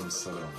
السلام.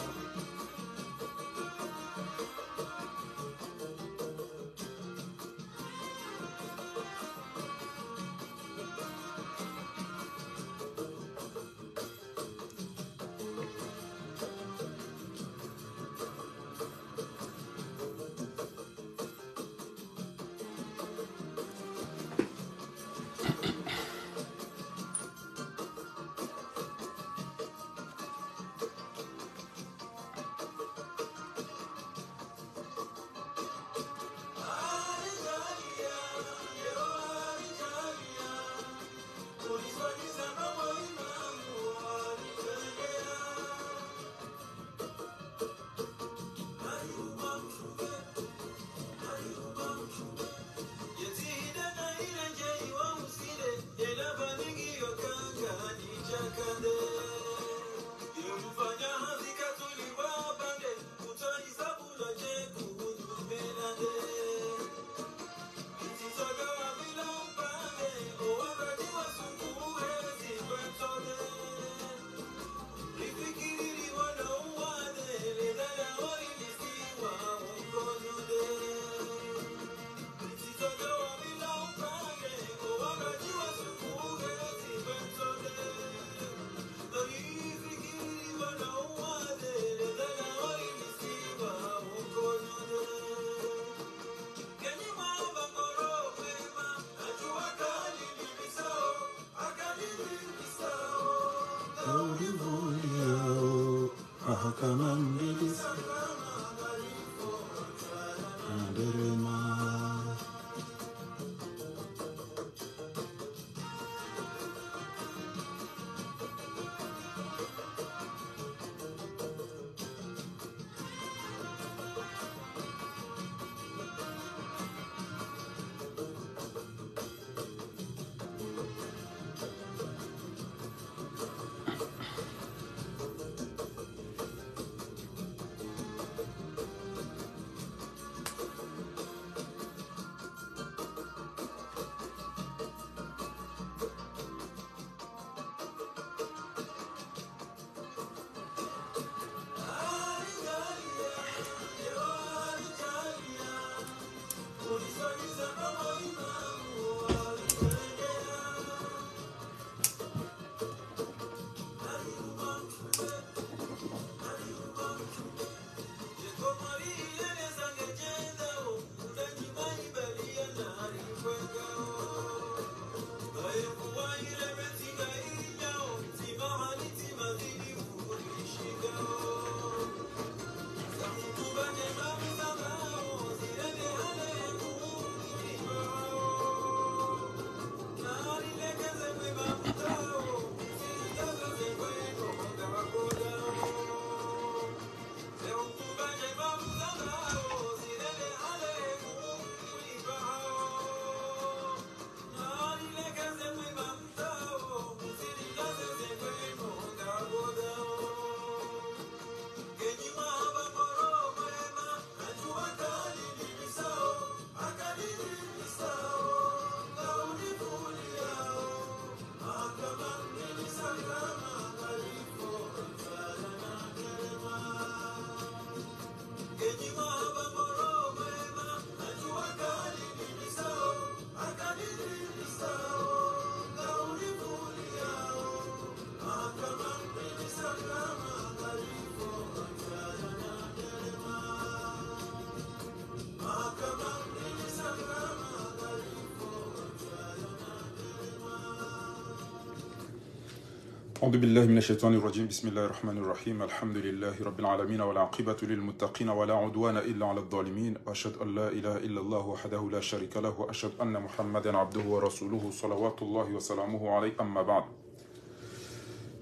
أعوذ بالله من الشيطان الرجيم بسم الله الرحمن الرحيم الحمد لله رب العالمين والعاقبة للمتقين ولا عدوان إلا على الظالمين وأشهد أن لا إله إلا الله وحده لا شريك له وأشهد أن محمدا عبده ورسوله صلوات الله وسلامه عليه أما بعد.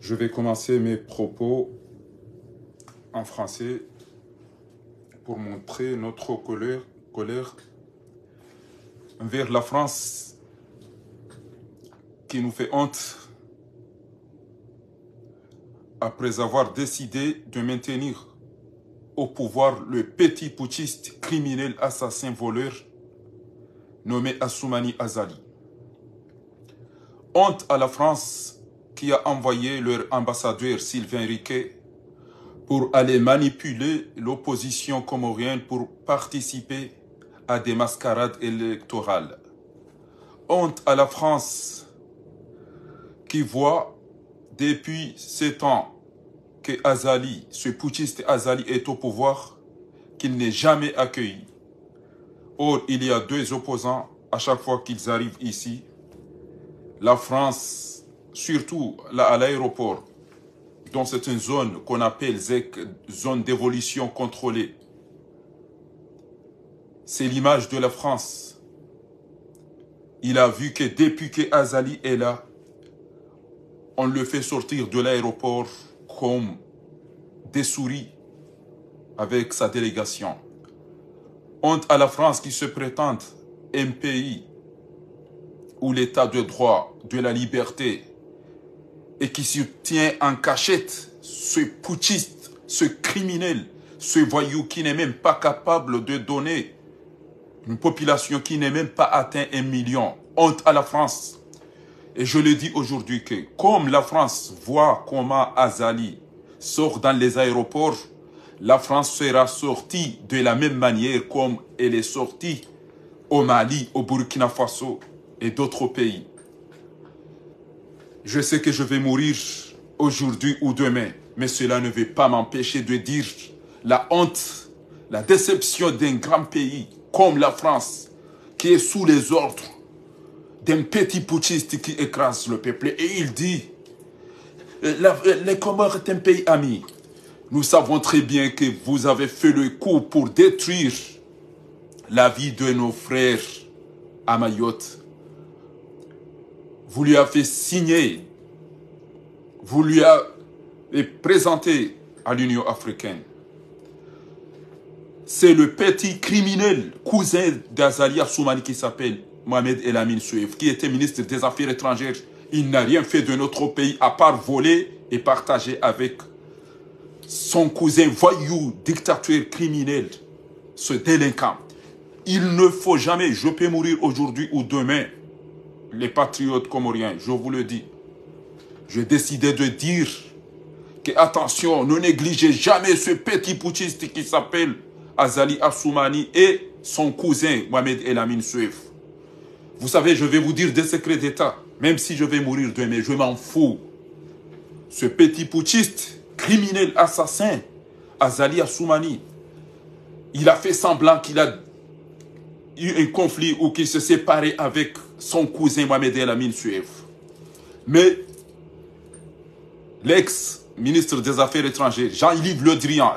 Je vais commencer mes propos en français pour montrer notre colère envers la France qui nous fait honte après avoir décidé de maintenir au pouvoir le petit putschiste criminel assassin voleur nommé Assoumani Azali. Honte à la France qui a envoyé leur ambassadeur Sylvain Riquet pour aller manipuler l'opposition comorienne pour participer à des mascarades électorales. Honte à la France qui voit depuis 7 ans que Azali, ce putschiste Azali est au pouvoir, qu'il n'est jamais accueilli. Or, il y a 2 opposants à chaque fois qu'ils arrivent ici. La France, surtout là à l'aéroport, dont c'est une zone qu'on appelle ZEC, zone d'évolution contrôlée. C'est l'image de la France. Il a vu que depuis que Azali est là, on le fait sortir de l'aéroport comme des souris avec sa délégation. Honte à la France qui se prétend un pays où l'état de droit, de la liberté, et qui se tient en cachette, ce putschiste, ce criminel, ce voyou qui n'est même pas capable de donner une population qui n'est même pas atteint 1 million. Honte à la France. Et je le dis aujourd'hui que comme la France voit comment Azali sort dans les aéroports, la France sera sortie de la même manière comme elle est sortie au Mali, au Burkina Faso et d'autres pays. Je sais que je vais mourir aujourd'hui ou demain, mais cela ne veut pas m'empêcher de dire la honte, la déception d'un grand pays comme la France, qui est sous les ordres d'un petit putschiste qui écrase le peuple. Et il dit, les Comores est un pays ami. Nous savons très bien que vous avez fait le coup pour détruire la vie de nos frères à Mayotte. Vous lui avez fait signer, vous lui avez présenté à l'Union africaine. C'est le petit criminel, cousin d'Azali Assoumani qui s'appelle Mohamed El Amin Soueif, qui était ministre des Affaires étrangères. Il n'a rien fait de notre pays à part voler et partager avec son cousin voyou, dictateur criminel, ce délinquant. Il ne faut jamais, je peux mourir aujourd'hui ou demain, les patriotes comoriens, je vous le dis. J'ai décidé de dire que, attention, ne négligez jamais ce petit putschiste qui s'appelle Azali Assoumani et son cousin Mohamed El Amin Soueif. Vous savez, je vais vous dire des secrets d'État, même si je vais mourir demain, je m'en fous. Ce petit putschiste, criminel, assassin, Azali Assoumani, il a fait semblant qu'il a eu un conflit ou qu'il se séparait avec son cousin Mohamed El Amin Soueif. Mais l'ex-ministre des Affaires étrangères, Jean-Yves Le Drian,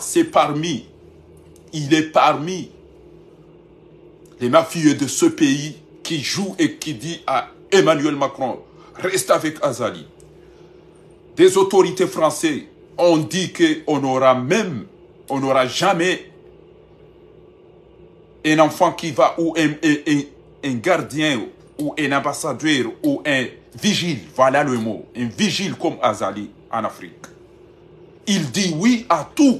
il est parmi les mafieux de ce pays qui joue et qui dit à Emmanuel Macron, reste avec Azali. Des autorités françaises ont dit qu'on n'aura jamais un enfant qui va, ou un gardien, ou un ambassadeur, ou un vigile, voilà le mot, un vigile comme Azali en Afrique. Il dit oui à tout.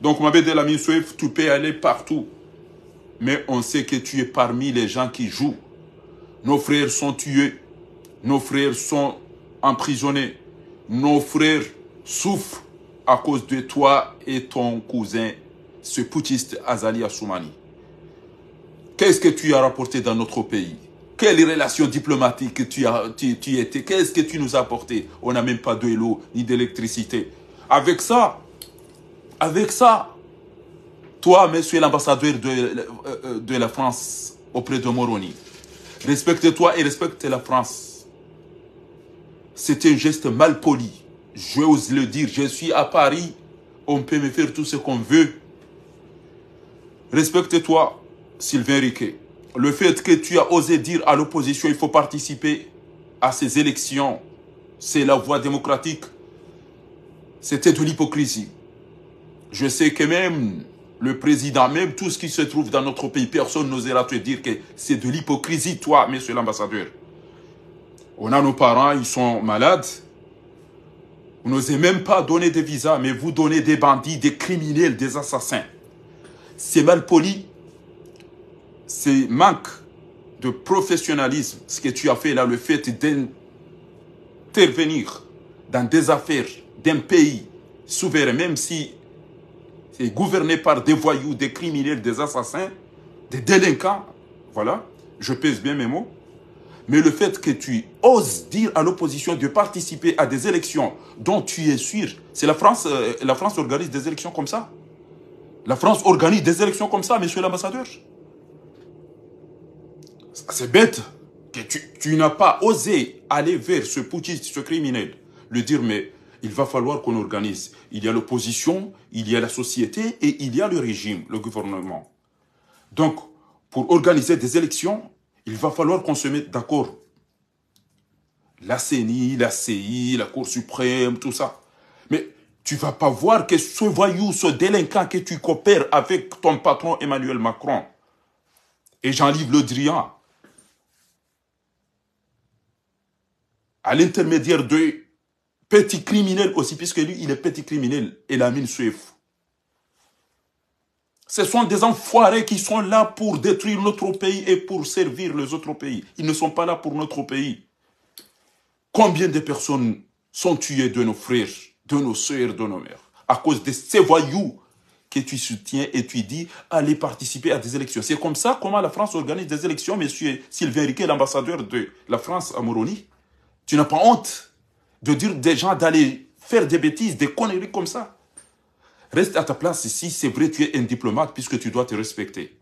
Donc, Mohamed El Amin Soueif, tu peux aller partout. Mais on sait que tu es parmi les gens qui jouent. Nos frères sont tués. Nos frères sont emprisonnés. Nos frères souffrent à cause de toi et ton cousin, ce putschiste Azali Assoumani. Qu'est-ce que tu as rapporté dans notre pays? Quelles relations diplomatiques tu étais? Qu'est-ce que tu nous as apporté? On n'a même pas de l'eau ni d'électricité. Avec ça, toi, monsieur l'ambassadeur de la France auprès de Moroni, respecte-toi et respecte la France. C'est un geste mal poli. J'ose le dire, je suis à Paris, on peut me faire tout ce qu'on veut. Respecte-toi, Sylvain Riquet. Le fait que tu as osé dire à l'opposition il faut participer à ces élections, c'est la voie démocratique, c'était de l'hypocrisie. Je sais que même le président, même tout ce qui se trouve dans notre pays, personne n'osera te dire que c'est de l'hypocrisie, toi, monsieur l'ambassadeur. On a nos parents, ils sont malades. Vous n'osez même pas donner des visas, mais vous donnez des bandits, des criminels, des assassins. C'est mal poli. C'est manque de professionnalisme, ce que tu as fait là, le fait d'intervenir dans des affaires d'un pays souverain, même si c'est gouverné par des voyous, des criminels, des assassins, des délinquants, voilà, je pèse bien mes mots, mais le fait que tu oses dire à l'opposition de participer à des élections dont tu es sûr, c'est la France organise des élections comme ça. La France organise des élections comme ça, monsieur l'ambassadeur. C'est bête que tu n'as pas osé aller vers ce putschiste, ce criminel, le dire, mais il va falloir qu'on organise. Il y a l'opposition, il y a la société et il y a le régime, le gouvernement. Donc, pour organiser des élections, il va falloir qu'on se mette d'accord. La CENI, la CI, la Cour suprême, tout ça. Mais tu ne vas pas voir que ce voyou, ce délinquant que tu coopères avec ton patron Emmanuel Macron et Jean-Yves Le Drian, à l'intermédiaire de petits criminels aussi, puisque lui, il est petit criminel, et Lamine Souef. Ce sont des enfoirés qui sont là pour détruire notre pays et pour servir les autres pays. Ils ne sont pas là pour notre pays. Combien de personnes sont tuées de nos frères, de nos sœurs, de nos mères, à cause de ces voyous que tu soutiens et tu dis allez participer à des élections. C'est comme ça comment la France organise des élections, monsieur Sylvain Riquet, l'ambassadeur de la France à Moroni. Tu n'as pas honte de dire des gens d'aller faire des bêtises, des conneries comme ça. Reste à ta place ici, c'est vrai, tu es un diplomate puisque tu dois te respecter.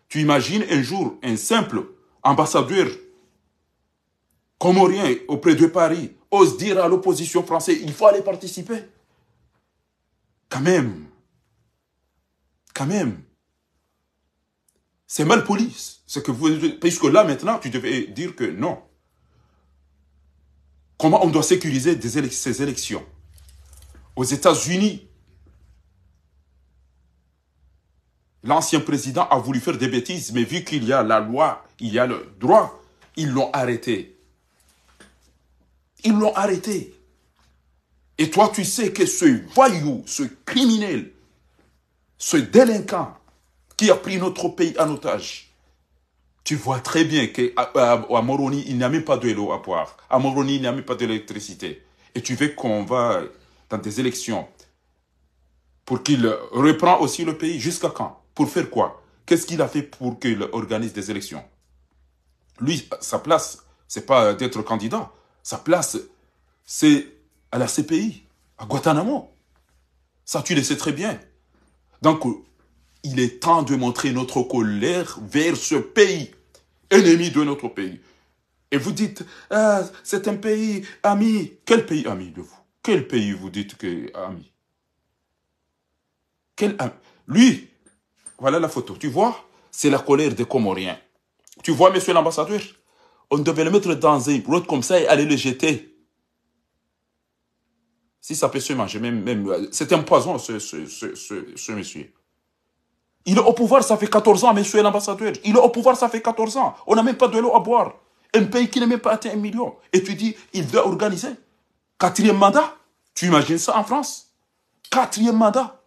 Tu imagines un jour un simple ambassadeur comorien auprès de Paris ose dire à l'opposition française, il faut aller participer. Quand même. Quand même. C'est mal poli. Puisque là maintenant, tu devais dire que non. Comment on doit sécuriser ces élections? Aux États-Unis, l'ancien président a voulu faire des bêtises, mais vu qu'il y a la loi, il y a le droit, ils l'ont arrêté. Ils l'ont arrêté. Et toi, tu sais que ce voyou, ce criminel, ce délinquant qui a pris notre pays en otage, tu vois très bien qu'à Moroni, il n'y a même pas de l'eau à boire. À Moroni, il n'y a même pas d'électricité. Et tu veux qu'on va dans des élections pour qu'il reprend aussi le pays. Jusqu'à quand? Pour faire quoi? Qu'est-ce qu'il a fait pour qu'il organise des élections? Lui, sa place, c'est pas d'être candidat. Sa place, c'est à la CPI, à Guantanamo. Ça, tu le sais très bien. Donc, il est temps de montrer notre colère vers ce pays, ennemi de notre pays. Et vous dites, ah, c'est un pays ami. Quel pays ami de vous? Quel pays vous dites que est ami? Quel ami? Lui, voilà la photo, tu vois? C'est la colère des Comoriens. Tu vois, monsieur l'ambassadeur? On devait le mettre dans un broc comme ça et aller le jeter. Si ça peut se manger, même c'est un poison, ce monsieur. Il est au pouvoir, ça fait 14 ans, monsieur l'ambassadeur. Il est au pouvoir, ça fait 14 ans. On n'a même pas de l'eau à boire. Un pays qui n'a même pas atteint 1 million. Et tu dis, il doit organiser. 4e mandat. Tu imagines ça en France? 4e mandat.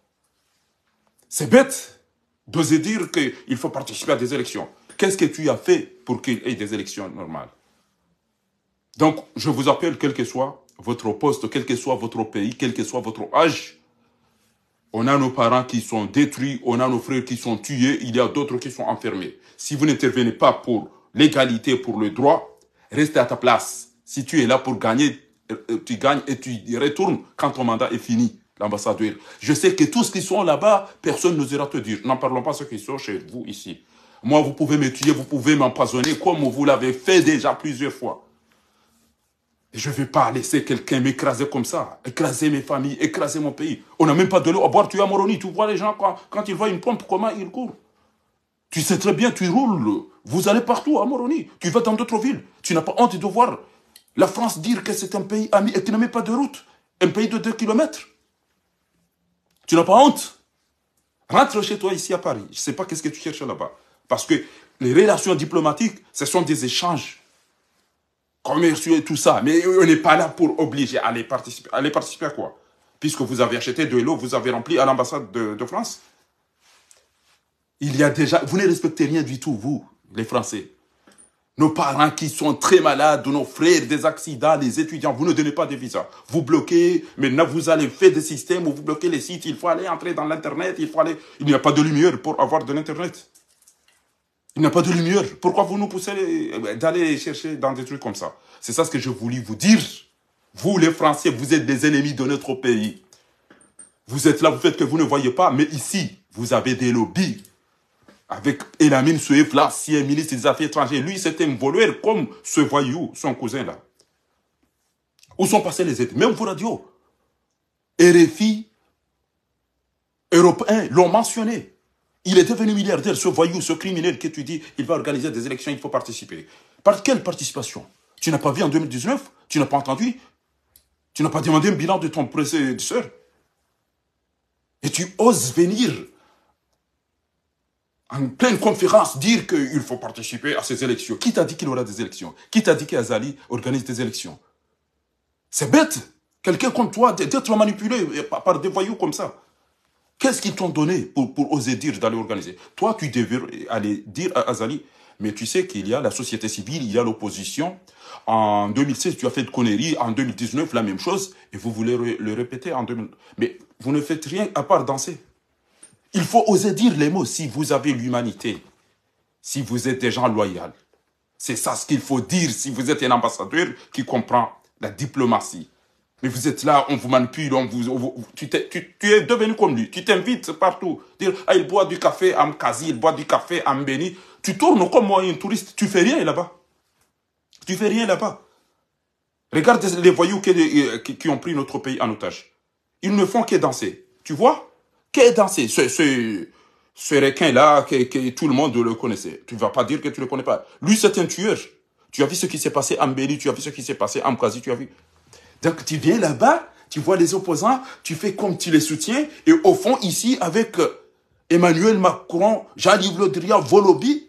C'est bête d'oser dire qu'il faut participer à des élections. Qu'est-ce que tu as fait pour qu'il y ait des élections normales? Donc, je vous appelle, quel que soit votre poste, quel que soit votre pays, quel que soit votre âge, on a nos parents qui sont détruits, on a nos frères qui sont tués, il y a d'autres qui sont enfermés. Si vous n'intervenez pas pour l'égalité, pour le droit, restez à ta place. Si tu es là pour gagner, tu gagnes et tu retournes quand ton mandat est fini, l'ambassadeur. Je sais que tous qui sont là-bas, personne n'osera te dire. N'en parlons pas ceux qui sont chez vous ici. Moi, vous pouvez me tuer, vous pouvez m'empoisonner comme vous l'avez fait déjà plusieurs fois. Et je ne vais pas laisser quelqu'un m'écraser comme ça, écraser mes familles, écraser mon pays. On n'a même pas de l'eau à boire, tu es à Moroni, tu vois les gens quand ils voient une pompe, comment ils courent. Tu sais très bien, tu roules, vous allez partout à Moroni, tu vas dans d'autres villes. Tu n'as pas honte de voir la France dire que c'est un pays ami et tu n'as même pas de route, un pays de 2 kilomètres. Tu n'as pas honte. Rentre chez toi ici à Paris, je ne sais pas qu'est-ce que tu cherches là-bas. Parce que les relations diplomatiques, ce sont des échanges commerciaux et tout ça. Mais on n'est pas là pour obliger à aller participer. Aller participer à quoi? Puisque vous avez acheté de l'eau, vous avez rempli à l'ambassade de France. Il y a déjà... Vous ne respectez rien du tout, vous, les Français. Nos parents qui sont très malades, nos frères, des accidents, les étudiants, vous ne donnez pas de visa. Vous bloquez, maintenant vous allez faire des systèmes où vous bloquez les sites, il faut aller entrer dans l'Internet, il faut aller... Il n'y a pas de lumière pour avoir de l'Internet. Il n'y a pas de lumière. Pourquoi vous nous poussez d'aller chercher dans des trucs comme ça? C'est ça ce que je voulais vous dire. Vous, les Français, vous êtes des ennemis de notre pays. Vous êtes là, vous faites que vous ne voyez pas, mais ici, vous avez des lobbies. Avec Elamine Souef, l'ancien ministre des Affaires étrangères, lui, c'était un voleur comme ce voyou, son cousin là. Où sont passés les aides? Même vos radios. RFI, Europe 1 l'ont mentionné. Il est devenu milliardaire, ce voyou, ce criminel que tu dis, il va organiser des élections, il faut participer. Par quelle participation? Tu n'as pas vu en 2019? Tu n'as pas entendu? Tu n'as pas demandé un bilan de ton prédécesseur? Et tu oses venir en pleine conférence dire qu'il faut participer à ces élections. Qui t'a dit qu'il y aura des élections? Qui t'a dit qu'Azali organise des élections? C'est bête. Quelqu'un comme toi, d'être manipulé par des voyous comme ça. Qu'est-ce qu'ils t'ont donné pour oser dire d'aller organiser? Toi, tu devais aller dire à Azali, mais tu sais qu'il y a la société civile, il y a l'opposition. En 2016, tu as fait de conneries. En 2019, la même chose. Et vous voulez le répéter en 2000. Mais vous ne faites rien à part danser. Il faut oser dire les mots si vous avez l'humanité, si vous êtes des gens loyaux. C'est ça ce qu'il faut dire si vous êtes un ambassadeur qui comprend la diplomatie. Mais vous êtes là, on vous manipule, tu es devenu comme lui. Tu t'invites partout. Dire, ah, il boit du café à Mkazi, il boit du café à Mbeni. Tu tournes comme moi, un touriste. Tu fais rien là-bas. Tu fais rien là-bas. Regarde les voyous qui ont pris notre pays en otage. Ils ne font que danser. Tu vois? Que danser. Ce requin-là, que tout le monde le connaissait. Tu ne vas pas dire que tu ne le connais pas. Lui, c'est un tueur. Tu as vu ce qui s'est passé à Mbeni, tu as vu ce qui s'est passé à Mkazi, tu as vu. Donc, tu viens là-bas, tu vois les opposants, tu fais comme tu les soutiens, et au fond, ici, avec Emmanuel Macron, Jean-Yves Le Drian, Volobi,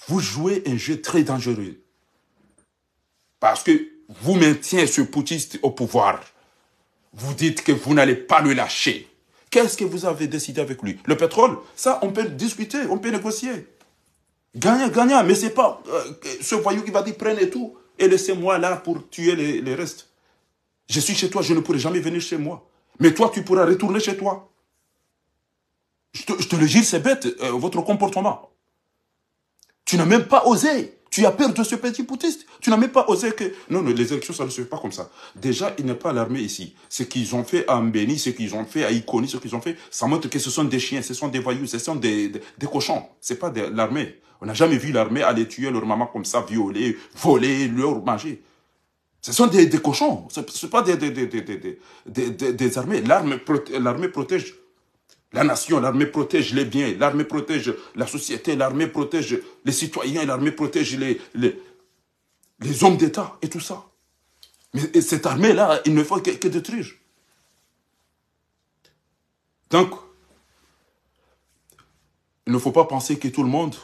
vous jouez un jeu très dangereux. Parce que vous maintenez ce putschiste au pouvoir. Vous dites que vous n'allez pas le lâcher. Qu'est-ce que vous avez décidé avec lui? Le pétrole, ça, on peut discuter, on peut négocier. Gagnant, gagnant, mais c'est pas ce voyou qui va dire prenez tout et laissez-moi là pour tuer les restes. Je suis chez toi, je ne pourrai jamais venir chez moi. Mais toi, tu pourras retourner chez toi. Je te le dis, c'est bête, votre comportement. Tu n'as même pas osé. Tu as peur de ce petit putschiste. Tu n'as même pas osé que... Non, non, les élections, ça ne se fait pas comme ça. Déjà, il n'y a pas l'armée ici. Ce qu'ils ont fait à Mbeni, ce qu'ils ont fait à Ikoni, ce qu'ils ont fait, ça montre que ce sont des chiens, ce sont des voyous, ce sont des cochons. Ce n'est pas de l'armée. On n'a jamais vu l'armée aller tuer leur maman comme ça, violer, voler, leur manger. Ce sont des cochons. Ce ne sont pas des armées. L'armée protège la nation, l'armée protège les biens, l'armée protège la société, l'armée protège les citoyens, l'armée protège les hommes d'État et tout ça. Mais cette armée-là, il ne faut que détruire. Donc, il ne faut pas penser que tout le monde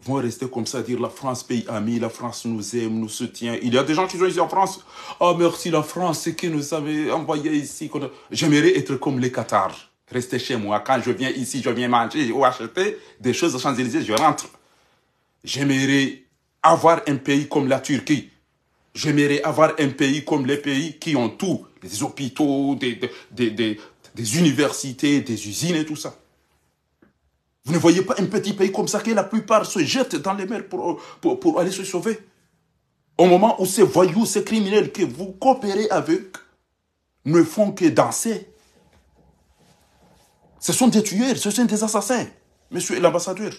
va rester comme ça, dire la France, pays ami, la France nous aime, nous soutient. Il y a des gens qui sont ici en France. Oh, merci la France, c'est qui nous avait envoyé ici. J'aimerais être comme les Qatars. Rester chez moi. Quand je viens ici, je viens manger ou acheter des choses aux Champs-Élysées, je rentre. J'aimerais avoir un pays comme la Turquie. J'aimerais avoir un pays comme les pays qui ont tout. Des hôpitaux, des universités, des usines et tout ça. Vous ne voyez pas un petit pays comme ça que la plupart se jettent dans les mers pour aller se sauver. Au moment où ces voyous, ces criminels que vous coopérez avec ne font que danser. Ce sont des tueurs, ce sont des assassins. Monsieur l'ambassadeur,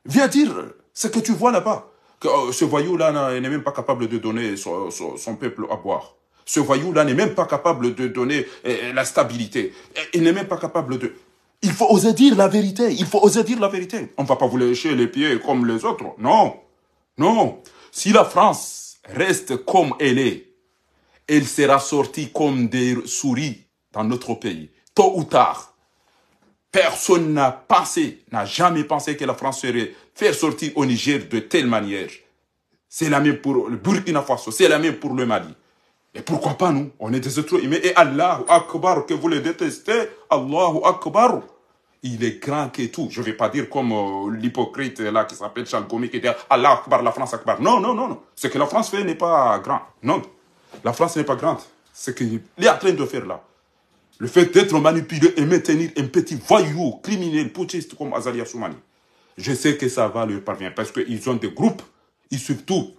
viens dire ce que tu vois là-bas. Que ce voyou-là n'est même pas capable de donner son peuple à boire. Ce voyou-là n'est même pas capable de donner la stabilité. Il n'est même pas capable de... Il faut oser dire la vérité. Il faut oser dire la vérité. On ne va pas vous lécher les pieds comme les autres. Non. Non. Si la France reste comme elle est, elle sera sortie comme des souris dans notre pays. Tôt ou tard. Personne n'a jamais pensé que la France serait faire sortir au Niger de telle manière. C'est la même pour le Burkina Faso, c'est la même pour le Mali. Et pourquoi pas nous? On est des êtres humains. Et Allahu Akbar, que vous le détestez, Allahu Akbar. il est grand que tout. Je ne vais pas dire comme l'hypocrite là qui s'appelle Charles Gomi qui dit Allah Akbar, la France Akbar. Non, non, non, non. Ce que la France fait n'est pas grand. Non, la France n'est pas grande. Ce qu'il est en train de faire là. Le fait d'être manipulé et maintenir un petit voyou criminel putschiste comme Azalia Soumani. Je sais que ça va leur parvenir parce qu'ils ont des groupes, ils suivent tout.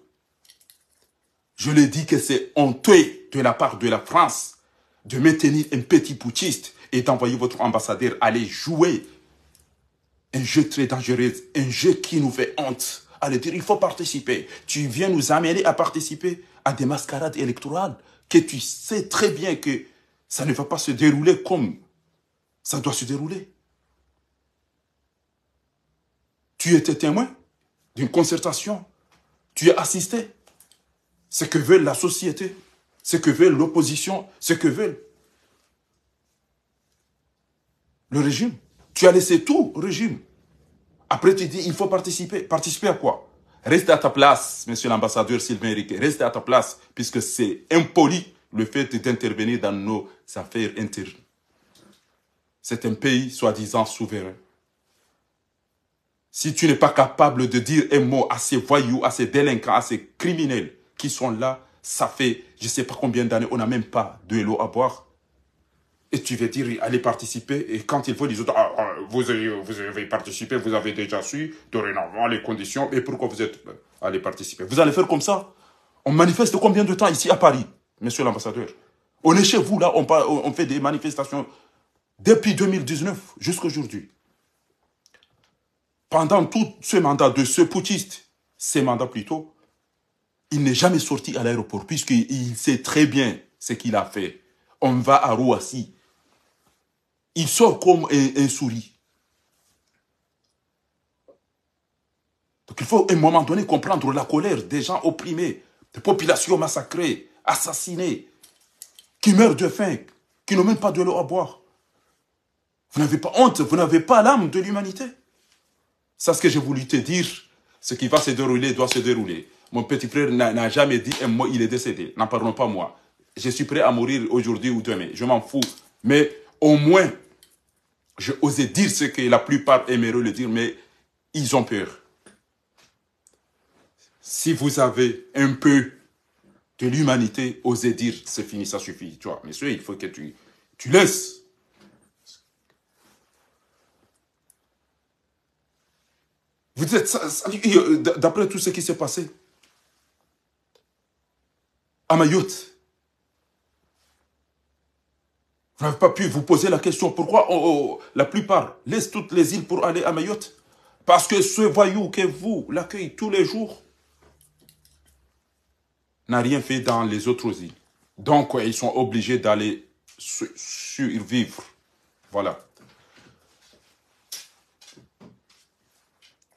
Je le dis que c'est honteux de la part de la France de maintenir un petit putschiste et d'envoyer votre ambassadeur aller jouer un jeu très dangereux, un jeu qui nous fait honte. Allez dire, il faut participer. Tu viens nous amener à participer à des mascarades électorales que tu sais très bien que ça ne va pas se dérouler comme ça doit se dérouler. Tu étais témoin d'une concertation. Tu as assisté. Ce que veut la société, ce que veut l'opposition, ce que veut le régime. Tu as laissé tout au régime. Après, tu dis, il faut participer. Participer à quoi? Reste à ta place, monsieur l'ambassadeur Sylvain Riquet. Reste à ta place, puisque c'est impoli le fait d'intervenir dans nos affaires internes. C'est un pays soi-disant souverain. Si tu n'es pas capable de dire un mot à ces voyous, à ces délinquants, à ces criminels qui sont là, ça fait je ne sais pas combien d'années, on n'a même pas de l'eau à boire. Et tu veux dire, allez participer, et quand il faut, les autres, vous avez participé, vous avez déjà su, dorénavant, les conditions, et pourquoi vous êtes allez participer? Vous allez faire comme ça? On manifeste combien de temps ici à Paris, monsieur l'ambassadeur? On est chez vous, là, on fait des manifestations depuis 2019 jusqu'à aujourd'hui. Pendant tout ce mandat de ce putschiste, ces mandats plutôt, il n'est jamais sorti à l'aéroport, puisqu'il sait très bien ce qu'il a fait. On va à Roissy. Il sort comme un souris. Donc il faut à un moment donné comprendre la colère des gens opprimés, des populations massacrées, assassinées, qui meurent de faim, qui n'ont même pas de l'eau à boire. Vous n'avez pas honte, vous n'avez pas l'âme de l'humanité. C'est ce que j'ai voulu te dire. Ce qui va se dérouler doit se dérouler. Mon petit frère n'a jamais dit un mot, il est décédé. N'en parlons pas moi. Je suis prêt à mourir aujourd'hui ou demain. Je m'en fous. Mais au moins, j'ai osé dire ce que la plupart aimeraient le dire, mais ils ont peur. Si vous avez un peu de l'humanité, osez dire c'est fini, ça suffit. Tu vois, monsieur, il faut que tu laisses. Vous êtes, d'après tout ce qui s'est passé, à Mayotte, vous n'avez pas pu vous poser la question pourquoi la plupart laissent toutes les îles pour aller à Mayotte? Parce que ce voyou que vous l'accueillez tous les jours n'a rien fait dans les autres îles. Donc, ils sont obligés d'aller survivre. Voilà.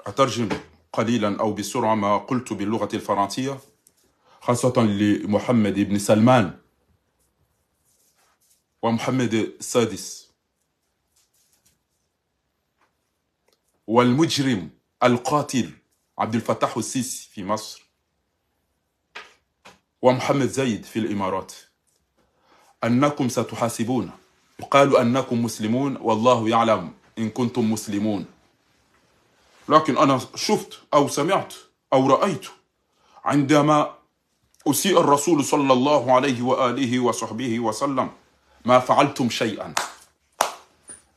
أترجم قليلا أو بسرعة ما قلت باللغة الفرنسية خاصة لمحمد بن سلمان ومحمد السادس والمجرم القاتل عبد الفتاح السيسي في مصر ومحمد زايد في الإمارات أنكم ستحاسبون. يقال أنكم مسلمون والله يعلم إن كنتم مسلمون. لكن أنا شفت أو سمعت أو رأيت عندما أسيء الرسول صلى الله عليه وآله وصحبه وسلم ما فعلتم شيئا.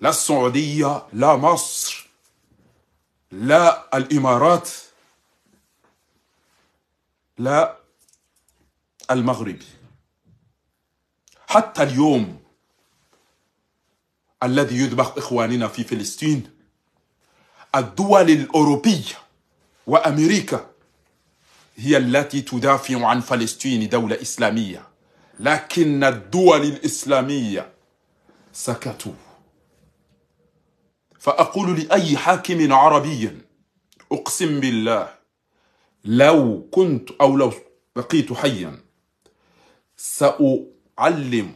لا السعودية، لا مصر، لا الإمارات، لا المغرب. حتى اليوم الذي يذبح إخواننا في فلسطين، الدول الأوروبية وأمريكا هي التي تدافع عن فلسطين دولة إسلامية، لكن الدول الإسلامية سكتوا. فأقول لأي حاكم عربي أقسم بالله لو كنت أو لو بقيت حيا سأعلم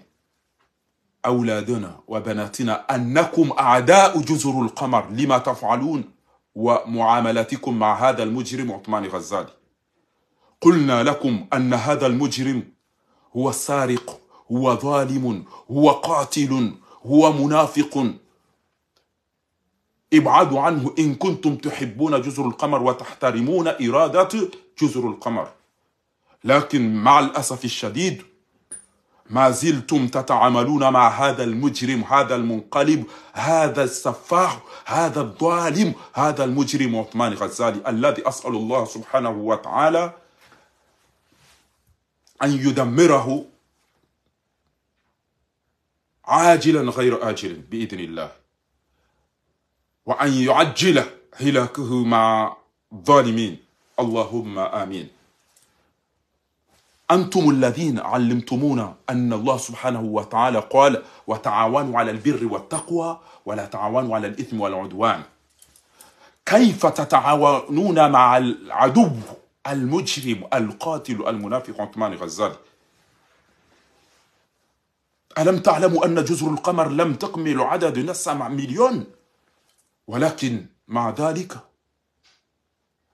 أولادنا وبناتنا أنكم أعداء جزر القمر لما تفعلون ومعاملتكم مع هذا المجرم عثمان غزالي. قلنا لكم أن هذا المجرم هو سارق، هو ظالم، هو قاتل، هو منافق. ابعدوا عنه إن كنتم تحبون جزر القمر وتحترمون إرادة جزر القمر. لكن مع الأسف الشديد ما زلتم تتعاملون مع هذا المجرم، هذا المنقلب، هذا السفاح، هذا الظالم، هذا المجرم عثمان غزالي، الذي أسأل الله سبحانه وتعالى أن يدمره عاجلا غير آجل بإذن الله، وأن يعجل هلاكه مع الظالمين. اللهم آمين. أنتم الذين علمتمونا أن الله سبحانه وتعالى قال: وتعاونوا على البر والتقوى ولا تعاونوا على الإثم والعدوان. كيف تتعاونون مع العدو المجرم القاتل المنافق عثمان غزالي؟ ألم تعلموا أن جزر القمر لم تكمل عدد الناس مع مليون؟ ولكن مع ذلك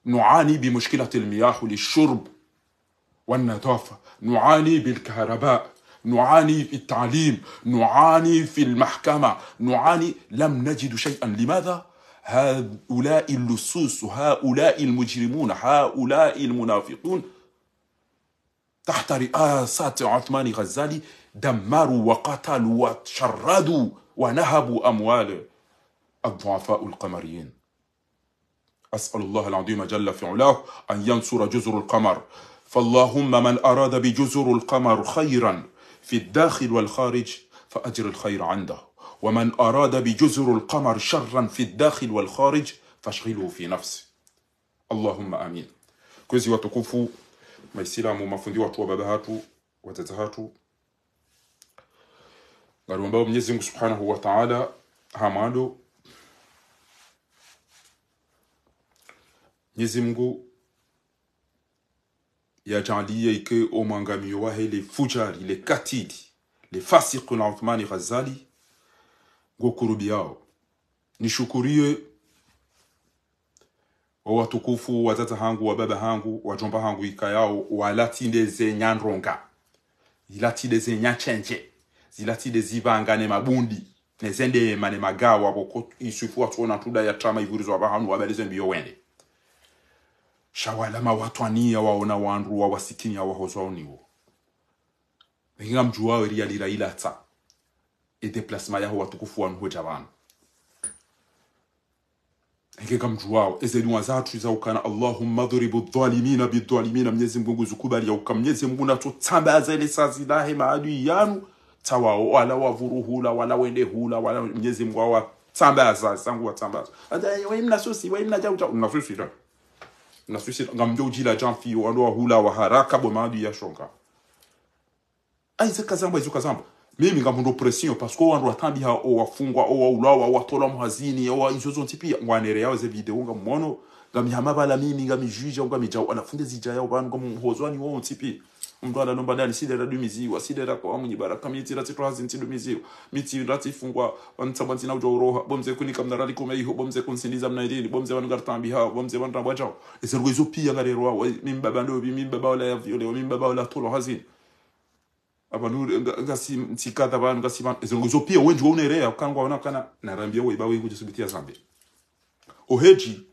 نعاني بمشكلة المياه للشرب والنظافة، نعاني بالكهرباء، نعاني في التعليم، نعاني في المحكمة، نعاني. لم نجد شيئا. لماذا؟ هؤلاء اللصوص، هؤلاء المجرمون، هؤلاء المنافقون تحت رئاسة عثمان غزالي دمروا وقتلوا وشردوا ونهبوا أموال الضعفاء القمريين. أسأل الله العظيم جل في علاه أن ينصر جزر القمر. فاللهم من أراد بجزر القمر خيرا في الداخل والخارج فأجر الخير عنده، ومن أراد بجزر القمر شرا في الداخل والخارج فاشغله في نفسه. اللهم آمين. كوزي وتكفو maisilamu mafundi watu wa baba hatu watata hatu ngarumbao Mwenyezi Mungu Subhanahu wa Ta'ala hamado Mwenyezi Mungu yajalie ike omwangamio wa hele fujari le katili le fasiq na Uthmani Ghazali gokurubiao. Nishukurie watukufu watata hangu wa baba hangu wajomba hangu ikayao walatindeze nyanronga zilatindeze nyachenje zilatindeze ibangane mabundi nezende mane magawa boko isufu watuona tuda ya trama ivurizo abahanu wabalize mbiyo wende shawala mawatwania waona wandu wa wasikini ya wahozwaoniwo nginga mjuwa ria lira ilata e déplacement yaho watukufu wanhu jabana ngeka mjuwao ezeli wazatu za ukana Allahumma dhribu adh-dhalimina bidh-dhalimina. Mwenyezi Mungu zukubali ya ukam Mwenyezi Mungu na tutambaza ile sazi lahe maadui yanu tawao wala wavuruhula wala wende hula wala Mwenyezi Mungu wa tambaza sangu wa tambaza wewe mnasusi wewe mnaja unasusi da nasusi ngamjo ujila jamfi wando hula wa haraka bo maadui ya shonga aize kazamba izukazamba mimi ngamundo pression parce que wandu watambi ha o wafungwa o ulawa watola muhazini o izozo ntipia ngwanere yao ze video ngamuono ngamihama mimi ngamijuje ngamijao anafunde zija yao bantu ngamuhozwani wo ntipi mndo alomba dali sidera dumiziwa sidera kwa munyi baraka miti ratito hazinti dumiziwa miti ratifungwa wantsabantsi na ujoroha bomze kunika mnarali komeiho bomze kunsindiza mnaidini bomze wangartambi ha bomze wanramba chao esergo izopia ngarero wao mimbaba ndo mimbaba wala ya viole mimbaba wala tolo hazini abantu ngasi ntikata abantu ngasi abantu ezongozo pia wenje wonerea kangwa onakana narambia we bawe nguje subitia zambe oheji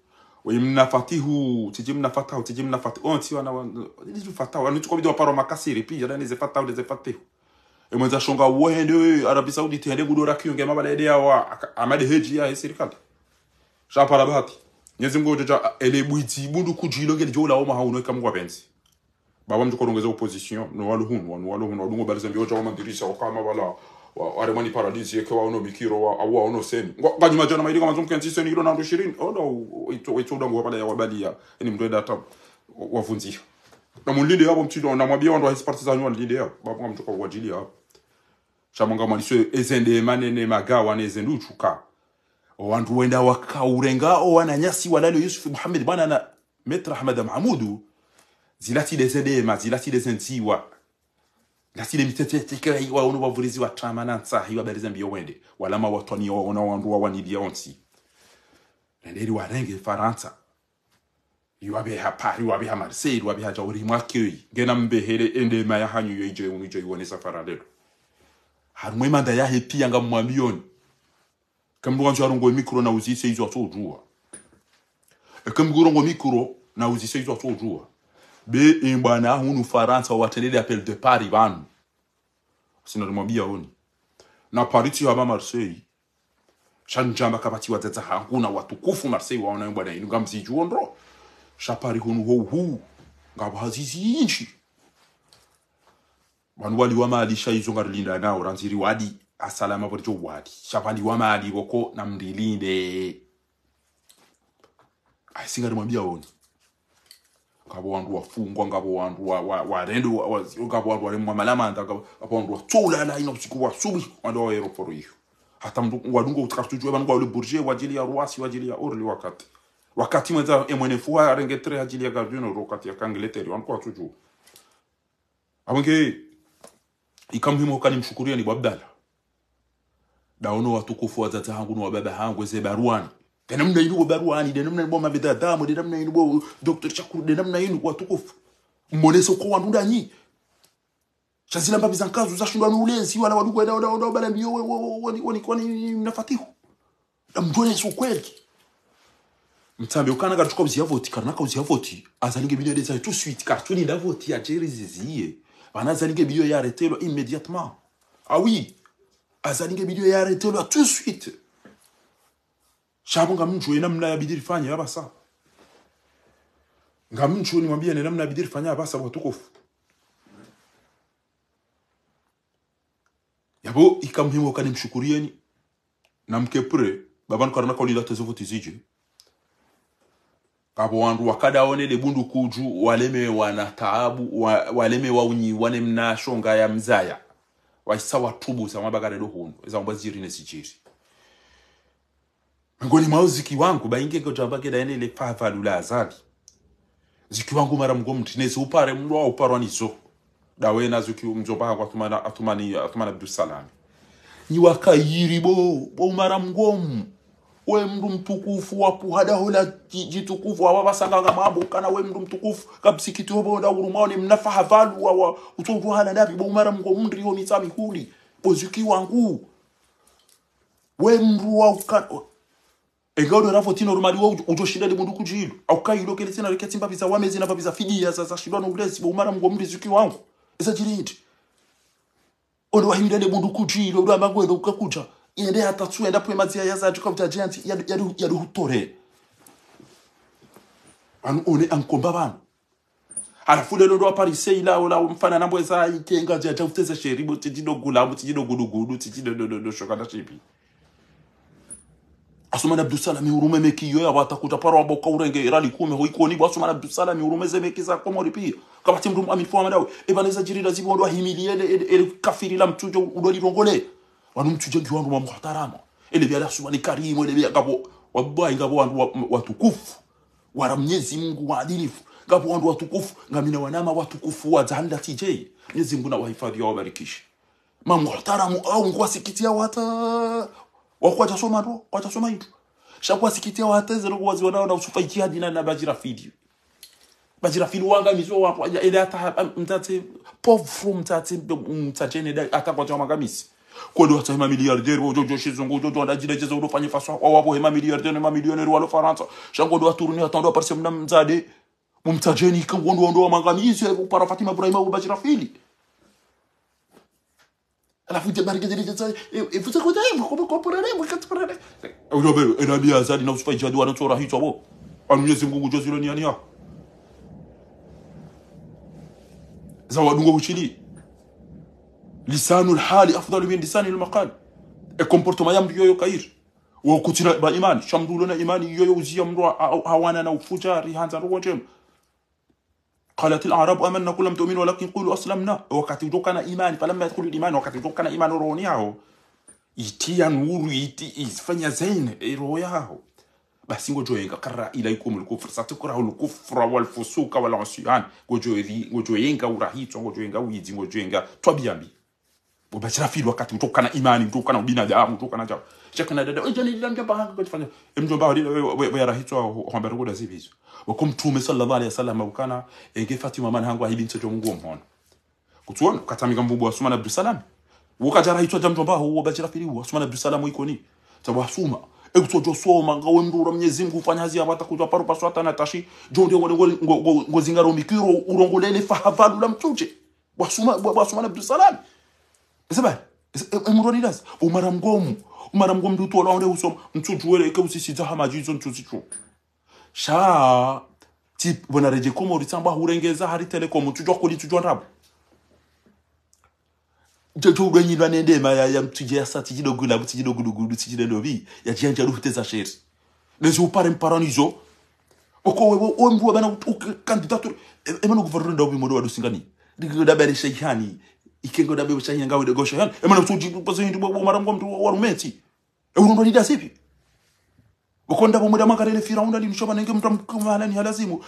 we mnafatihu tijimnafatahu onti wana ndizo fatahu anituko bido paro makasiri pia ndani ze fatahu ze fatihu emwenza shonga wende Arabia Saudite hende gudora kiyonge mabalede yawa amade heji ya serikali shapara bahati Mwenyezi Mungu joja elebwiti bundu kujilo ngeli jola oma hauno kamwa benzi baba mtukorongeza opposition no waluhunu adungo balizambio jawa mandirisa wakama wala aremani paradisi yake waono bikiro wa waono seni nganyuma jana maidinga mazumke ntiseni ilo na 20 ono ito dango wabala ya wabalia ni mdoeda tab wavunzi na mulinde yabo mtido na mwabia wando hisi partizani wa linde yabo baba mtuko wajili yabo chamanga maliswe ezende manene magawa nezendu chuka wandu wenda wakaurenga o wananyasi walalo Yusuf Muhammad bana na Metra Ahmad Mahmudu zilati desede zilati desenziwa lati demitete wa ono bavurizi wa tramanansa hiwa berizambi yowende walama watoni ona wandu wa wanidia onsi nderi warenge Faransa yuwabe hapari yuwabe ha Marseille yuwabe ha jawri mwakei ngena mbehele ende maya hanyu yeje unije yone safara lelo harumwe manda ya hepi anga mwambioni Kamdu anjarongo micro na uzise hizo atujua. Kamgurongo micro na uzise hizo atujua. Be imbana hunu Faransa watelele appel de Paris banu. Sinamwambia honi. Na Paris ya Marseille. Shanjamba kabati watata hakuna watukufu Marseille waona bwana inu ngamziju ondro. Shapari hunu ho ngabo hazizi inchi. Banu wali wa mali shaizo ngarinda nao ranziri wadi asalama borijo wadi. Shapali wa mali woko na mdilinde. Asinga mwambia honi. Ngabo wandu wafungwa ngabo wandu wa rendo ngabo wandu wa malama ngabo wandu wa tola la ina usiku wa subi wandu wa aeroport hiyo. Hata mtu wadungo utakatujua bangu wale bourgeois wajili ya Rwasi wajili ya Orly wakati mwenza MNF arengetre ajili ya Gardino wakati ya Kangleteri wangu tujua abonge ikamhimo kani mshukuria ni Abdalla daono watukufu wazata hangu no baba hangu ze baruani denamna inu baruani denamna bo mabida damu denamna inu bo Dr. Chakuru denamna inu watukufu mmoneso kwa wandu nyi Shazila mbabi zankazu za shundwa nulensi wala wadugu wada bala miyo wani mnafatihu. Na mjone su kweli. Mtambe ukana garuchukwa uzia voti, karnaka uzia voti. Azalinge biyo deza tout suite, kartuni da voti ya jeri ziziye. Wana azalinge biyo ya arretelo immédiatement. Ah oui. Azalinge biyo ya arretelo tout suite. Shabu nga mnchwe namna ya bidiri fanya yabasa. Nga mnchwe ni mwambia namna ya bidiri fanya yabasa watukufu. Yabo ikamhimo kani mshukurieni na mkepre babanu karana kwa lila tezovoti zije kabo wandu wakada one de bundu kuju waleme wana taabu waleme waunyi wane mna shonga ya mzaya waisawa tubu sa mabagare dohunu eza mbaziri ne sijiri ngoni mauziki wangu bainge ko jambake da ene le pava lula azali ziki wangu mara mgomti nezi upare mwa uparwa nizo dawe na zuki mjomba kwa atumani Abdussalam ni wakayiri bo mara mgomu we mndu mtukufu wapu hada hola jitukufu wabasanga mambo kana we mndu mtukufu kabsikiti hobo da urumone mnafaha valu wa utovu hala nabi bo mara mgomu ndri ho mitami huli bozuki wangu we mndu wa egaudo rafoti normali wo ujoshida de mundu kujilu au kailo kele tena reketi mbabiza wamezi na babiza fidia za shidwa no ulezi bo mara mgomu zuki wangu esa jirindi ondo wahimida de mundu kujilu ndo amagwendo ukakuja ende atatuenda pwe mazia yaza tukauta agent ya hutore anu one ankomba bana alafu lelo ndo aparise ila ola mfana nambo eza itenga ja uteze sheribo tijido gulabu tijido gudugudu tijido do shokada chipi Asumana Abdussalam urume mekiyo ya watakuta paro aboka urenge irali kume hoikoni bwa Asumana Abdussalam urume zemekiza komori pia kabati mrum amifu amadawe ebaneza jirida zibondo ahimiliele ele kafiri la mtujo udoli rongole wanu mtujo giwandu wa muhtarama ele bia Asumani karimu ele bia gabo wabai gabo wandu watukufu wara Mwenyezi Mungu waadilifu gabo wandu watukufu ngamina wanama watukufu wa zanda TJ Mwenyezi Mungu na wahifadhi wa barikisha muhtaramu au ngwasikitia wata wakwacha soma ndo kwacha soma hitu shakwa sikitia wateze ro wazi wanao na usufa jihadi na bajira fidi wanga mizo watu ile hata mtate pauvre mtate da hata kwa chama kamisi kwa ndo hata miliardaire wojo shizungu ndo ndajira jezo ndo fanye faswa wapo hema miliardaire na milionnaire walo Faransa shango ndo aturuni atando aparse mna mzade mumtajeni kango ndo mangamizi para Fatima Ibrahima bajira fili la fuite barrique de l'État et vous écoutez vous comprenez vous comprenez ojobe enabi azali na usifa jadi wanatora hicho bo Mwenyezi Mungu jozilo ni ania za wadungo uchili lisanul hali afdalu min lisanil maqal e comportement yam yoyo kair wo kutira ba imani shamdulo na imani yoyo uzia mro hawana na ufujari hanza ro jem قالت الأعراب آمنا كل لم تؤمنوا ولكن قولوا أسلمنا وقت يدوكنا إيمان فلما يدخل الإيمان وقت يدوكنا إيمان رونياه يتيا نور يفني زين روياه بس نقول قرأ إليكم الكفر ستكره الكفر والفسوق والعصيان وجوينك ورهيت وجوينك ويدي وجوينك طبيعي وبشرا في الوقت يدوكنا إيمان يدوكنا بنادم يدوكنا جاب شكنا ده إجاني لم جبها كتفني إمجبها ويرهيت وهم ده زيبيز وكم تومي صلى الله عليه وسلم وكان ege Fatima man hangwa hibinto jo Mungu mhono kutuona katamiga mbubu wa Asumana Abdussalam wakajara hitwa jambo baho wo bajira fili wa Asumana Abdussalam ikoni sababu asuma ekutojo soma ngawe mndura Mwenyezi Mungu ufanya hazi abata kujwa paru paswata na tashi jonde ngo zingaro mikiro urongolele fahavalu la mtuje wasuma na Abdussalam saba emuroni das umara mgomu nduto la onde usoma mtujuele ke usisiza hamajizo mtuzicho sha tip bona reje komo ritamba hurengeza hari telecom tujwa kuli tujwa rabo jojo ganyilwa nendema ya mtuje ya sati jidogula butijidogudugudu tijidobi ya janja ruhuteza sheri lezo upare mparanizo oko wewe mvuwa bana candidature emano guverneur ndo bimodo wadusingani digoda bale shayhani ikengo da bebe shayhani ngawe de shayhani emano tuji pazindu bo maramgo mtu warumeti urundo lida sipi ukonda bo muda makarele firaunda linishoba nenge mtamkumana ni halazimu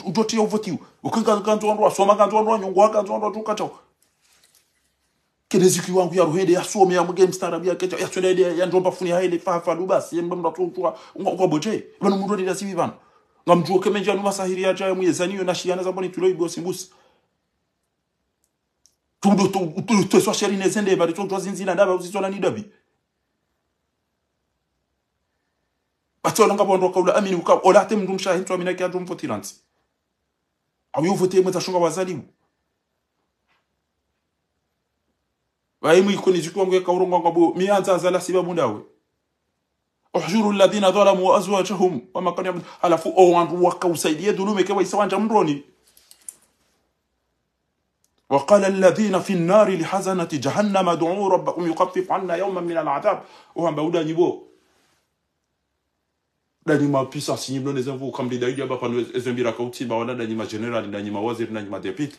ujotia uvotiu ukanga kanzo ndo asoma kanzo ndo nyongwa kanzo ndo tukacho kedeziki wangu ya ruhende ya some ya mgame star ya kecha ya twende ya ndomba funi haile fafa lubasi yemba mbatutwa ngo boje bano mundu ndi dasibi bana ngamjuo kemenja numa sahiri ya cha mwezani yo nashiana zaboni tuloi bosi mbusi tu so sheri nezende bari to zinzina ndaba uzitona ni dabi batsola ngabondo kaula amini uka olate mndu mshahi to amina kya ndumfo tiranti awu vote mweza shunga wazalimu waimu ikoni zikwangwe kaurongo ngabo mianza zala sibabu ndawe uhjuru alladhina zalamu wa azwajuhum wa ma kanu alafu o wandu wakausaidia dhulume kwa isawanja mroni وقال الذين في النار لحزنة جهنم ادعوا ربكم يخفف عنا يوما من العذاب وهم بودا نيبو dani ma puissance ni blonde zenvo comme les daïga ba pano ezembira kauti ba wala dani ma general dani ma wazir dani ma deputy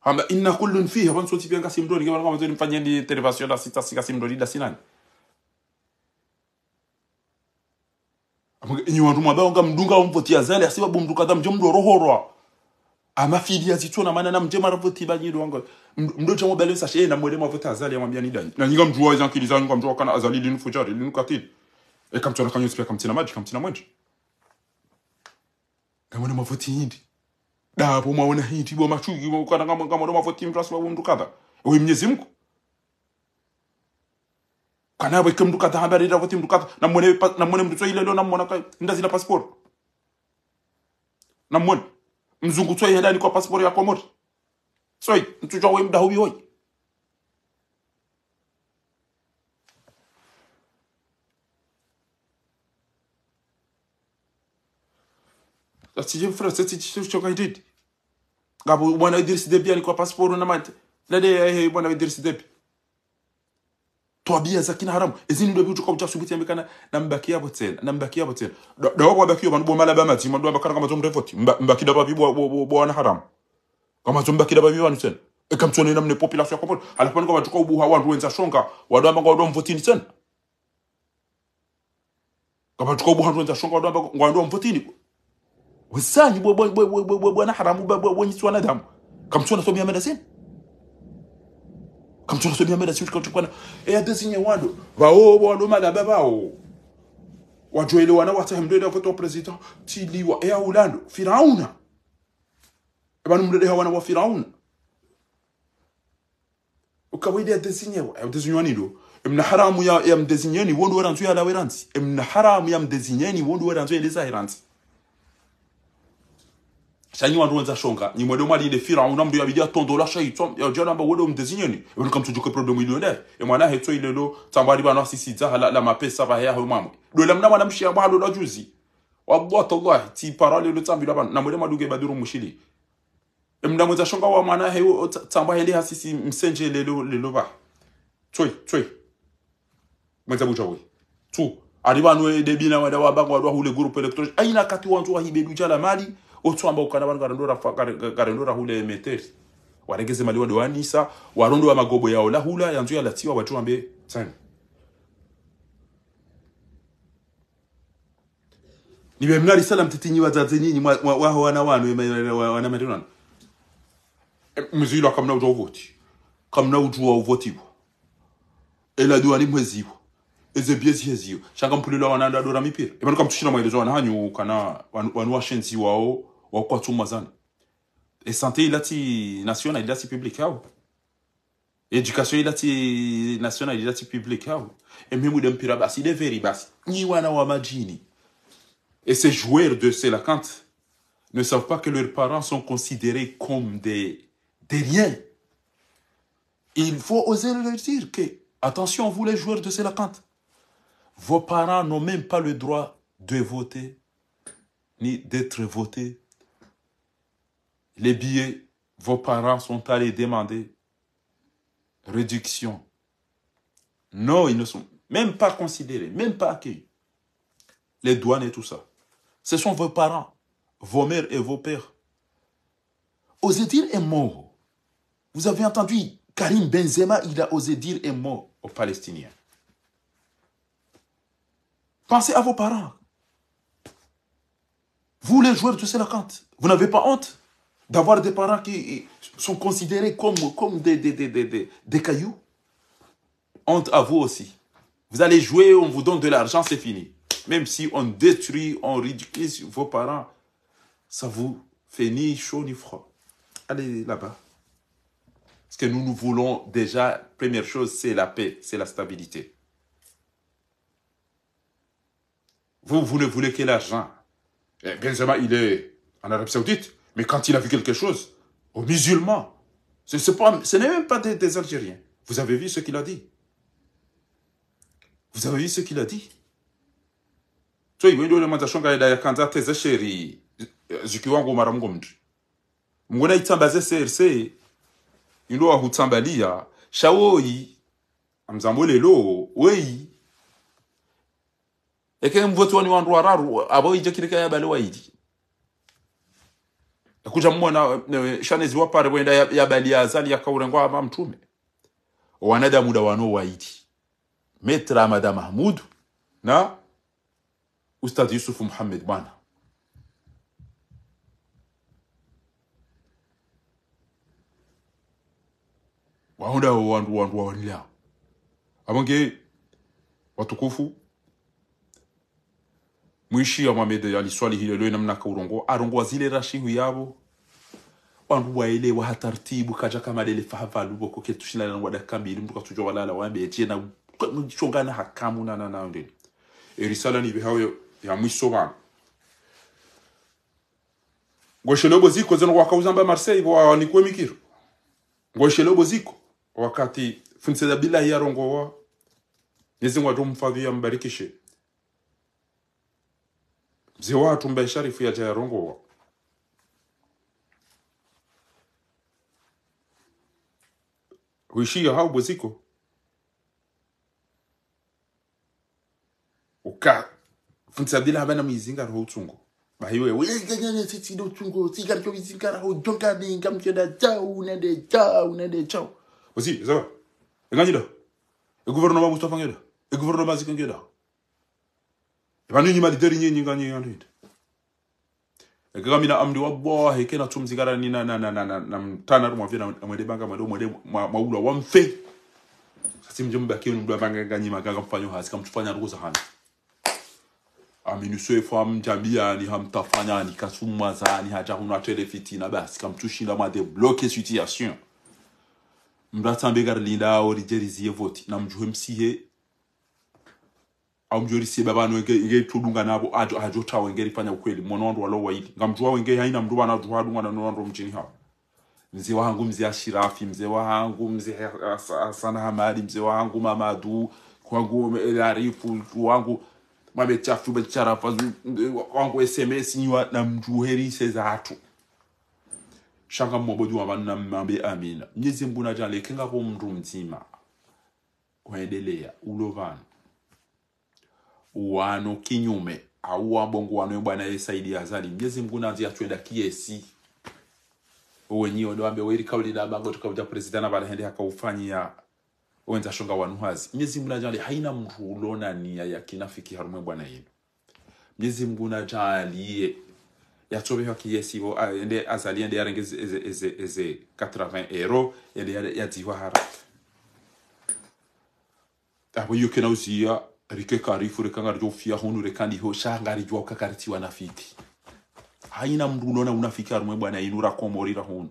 hamba inna kullun fiha ban soti bien kasim doni ngaba ngaba mfanye ni intervention da sita kasim doni da sinani amuge inyi wantu mabao ngam mdunga umvoti azali asiba bumduka dam jomdo rohorwa ama fidi azitona mana na mjema ravoti ba nyido wangu mdo chamo bele sa she na mwede mavoti azali amwambia ni dani na nyinga mjua izan kilizani kwa mjua kana azali linu fujari linu katil e kam tona kanyo spia kam tina maji kam tina mwenji kamone mavoti hindi da po maona hindi bo machugi kana kama ndo mavoti mtraswa bumdukada we Mwenyezi Mungu kana bwe kumdukada habari ravoti mdukada na mwene mtu ile leo na mwona kai ndazi la passport na mwene mzungu tsoi ndani kwa passport ya Komori soi mtu jwa we mda hubi hoi atije frère c'est choka idit gabo bwana Idriss Deby alikuwa passport na mate lade bwana Idriss Deby toabia zakina haramu ezini ndo bitu kwa utasubuti amekana na mbaki hapo tena da wako baki yo bandu mala bama ti mando bakana kama zomrevoti mbaki da babi bwana haramu kama zombaki da babi wanu tena e kam tsone namne population ya Komori alapana kwa tuko ubuha wandu wenza shonga wadwa mbanga wadwa mvotini tena kama tuko ubuha wandu wenza shonga wadwa mvotini wasanyi bwana haramu bwana tswana damu kam tsona somia medicine kam tsona somia medicine kwa tukwana e desinye wando wao wando malaba bao wajoele wana watahemdeda voto president tiliwa e aulando firauna banu mdede hawana wa firauna ukawide desinye wa desinye ndo emna haramu ya mdezinyeni wondo waranzu ya laweranzi emna haramu ya mdezinyeni wondo waranzu ya lezahiranzi shanyi wandu wenza shonga ni mwedo mali de firauna mdu yabidia tondo la shaito ya jana mba wodo mdezinyeni ebo kam tujuke problem millionnaire e mwana hetso ilelo tambali bana sisiza la mapesa ba ya mamwe do la mna mwana mshia ba do la juzi wallahi allah ti parale lo tambila bana na mwedo maduge baduru mushili emna mwenza shonga wa mwana he tamba hende hasisi msenje lelo ba toi mwenza bujawe tu alibanu de bina wada wabango wadwa hule groupe electronique aina kati wanzu wa hibedu jala mali otswamba ukana banu garandora hule meter waregeze mali wado wanisa warondo wa magobo yao la hula yanzu ya latiwa watu ambe sana nibe mnali salam titinyi wazaze nyinyi wa wana wana metirana mzilo kamna ujovoti kamna ujua uvotiwo ela duani mweziwo eze biezi hezio shanga mpulilo wananda dora mipira ebanu kamtushina maelezo wana hanyu kana wanu washenzi wao wakwa tumazana e santé ilati national ilati public yao Éducation nationale, il publique. Et même de mpira basi, de veri basi. Ni wana wa majini. Et ces joueurs de Selakant ne savent pas que leurs parents sont considérés comme des riens. Il faut oser leur dire que, attention, vous les joueurs de Selakant, vos parents n'ont même pas le droit de voter, ni d'être votés. Les billets, vos parents sont allés demander réduction. Non, ils ne sont même pas considérés, même pas accueillis. Les douanes et tout ça. Ce sont vos parents, vos mères et vos pères. Osez dire un mot. Vous avez entendu Karim Benzema, il a osé dire un mot aux Palestiniens. Pensez à vos parents. Vous, les joueurs de Selakant, vous n'avez pas honte d'avoir des parents qui sont considérés comme des cailloux? Honte à vous aussi. Vous allez jouer, on vous donne de l'argent, c'est fini. Même si on détruit, on ridiculise vos parents, ça vous fait ni chaud ni froid. Allez là-bas. Parce que nous voulons déjà, première chose, c'est la paix, c'est la stabilité. Vous ne voulez que l'argent. Benzema, il est en Arabie Saoudite, mais quand il a vu quelque chose, aux musulmans, ce n'est même pas des Algériens. Vous avez vu ce qu'il a dit? Vous avez vu ce qu'il a dit? So iwendo le matashonga ya kanza teze sheri zikiwangu mara mngomdi. Mngona itambaze CRC ndo wa hutambalia shawoi amzambulelo wei. Eke mvoto wani wandu wararu abo ije kirika ya bale waidi. Akuja mwana shanezi wapare wenda ya bali ya zali ya kaurengwa ama mtume. Wanada muda wano waidi. Metra Amada Mahmoud na Ustad Yusuf Muhammad bwana. Waonda wandu wanila. Abange watukufu mwishi ya Mohamed Ali Swalih ile namna kaurongo arongo zile rashihu yabo wandu waile wa hatartibu kaja kama ile fahavalu boko ketushina na wada kambili mtu katujwa walala wambe tena chongana hakamu na ndeni. Erisala ni bihawe ya mwiso bana. Ngoshelobo ziko zeno wakauzamba Marseille bo ni kwa mikiro. Ngoshelobo ziko wakati funtseza billahi ya rongo wa nezi ngwa tumfadhi ya mbarikishe. Mzee watu mbe sharifu ya jaya rongo wa. Huishia hao boziko. Uka funtseza billahi bana mizinga roho tungo. Bahiwe wewe sisi ndo tungo sigara cho bizingara ho jonka ni ngamcheda chao nende chao. Aussi ça va. Nganyida. Le gouvernement Mustafa ngeda. Le gouvernement zikangeda. Banu ni mali deri nyi ngani ngani. E gamina amdi wallahi kena tumzigara ni na mtana rumwa vina mwede banga mwede maula wamfe. Sasa mjomba kiyo ndo banga ngani magaga mfanyo hasi kamtufanya ruza hana. Aminuswe fam jambia ni hamtafanya ni kasumwa za ni haja huna telefitina basi kamtushinda ma débloquer situation. Mbratambe garlinda orijerizie vote na mjuhe msihe au mjori si baba no nge tudunga nabo ajo tawo ngeri fanya ukweli mwono wandu walo waidi ngamjua wenge haina mndu wana duha dunga na ndo mjini hapo. Mzee wangu mzee Ashirafi, mzee wangu mzee Hassan Hamadi, mzee wangu Mamadu, kwangu Arifu wangu mabechafu becharafa wangu SMS niwa na mjuheri sezatu. Shanga mmoboju wa na mambe amina. Mnyezi mbuna jale kenga kwa mndu mzima. Waendelea ulovano. Uwano kinyume. Awa bongo wano bwana Yesaidi Azali. Mnyezi mbuna nzi atuenda kiesi. Uwenyi wambe weri kauli na bango tukawuja presidana bala hende haka ufanyia uwenza shonga wanuhazi. Mnyezi mbuna jale haina mndu ulona niya ya kinafiki harume bwana yinu. Mnyezi mbuna jale ya tobe haki yesi bo ende azali ende yarenge eze 80 € ende ya diwa hara abo yuke na uzia rike karifu rekanga ryo fia honu rekandi ho shangari jwa kakariti wanafiki haina mndu unaona unafiki arumwe bwana inura komorira honu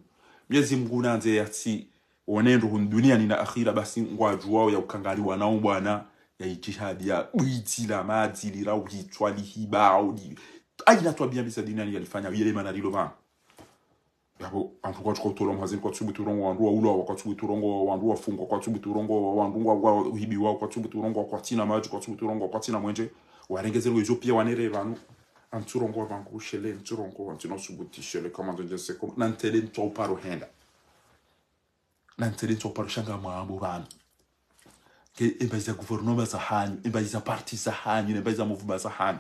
myezi mguna nze yatsi onendo dunia na akhira basi ngwajua ya ukangari wanao bwana ya jihadi ya uitila madili rauhi twali hibao di aina twabia bisa dinani yalifanya yele manalilo bana yabo antukwa tukotolo mhazini kwa tsubu turongo wanduwa ulo kwa tsubu turongo wanduwa fungo kwa tsubu turongo wandungwa wa hibiwa kwa tsubu turongo kwa tina maji kwa tsubu turongo kwa tina mwenje warengezero wezo pia wanere banu anturongo bangu shele anturongo antino subuti shele komando jese kom nantele ntwa paro henda nantele ntwa paro shanga mambo bana ke embaza gouvernement za hani embaza parti za hani embaza movement za hani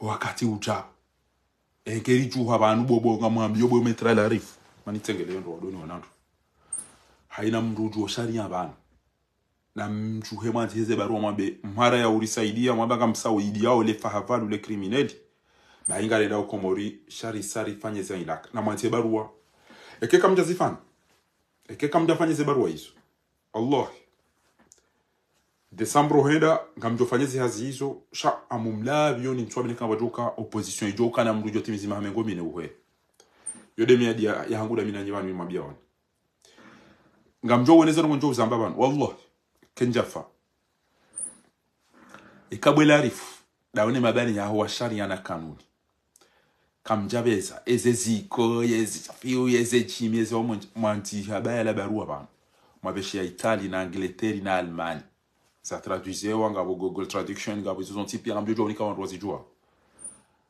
wakati uja egeri juha abantu bobo ngamwambi yobo metra la rif manitengele ndo wadoni wanandu haina mruju osharia abantu na mjuhe mwanzi heze barua mwambe mhara ya urisaidia mwamba ngamsawidi yao le fahavalu le crimineli bainga le dao komori shari sari fanye za ilaka na mwanzi barua ekeka mjazifani ekeka mjafanye ze barua hizo Allah December henda ngamjofanye zihazi hizo sha amumlavyo ni mtwabine kama wajoka opposition ijoka na mrujo timizima hamengo mine uwe yode miadi ya hangu da mina nyivani mabia wani ngamjo weneza ngonjo uzamba banu wallah kenjafa ikabwela arifu daone mabani ya huwa sharia na kanuni kamjabeza eze ziko yeze chafiu yeze chimi yeze mwanti habaya la barua banu mwabeshi ya Itali na Angleterre na Almani ça traduisait wanga bo Google traduction ngabo izo tipi ngambyo joni kama rozi jua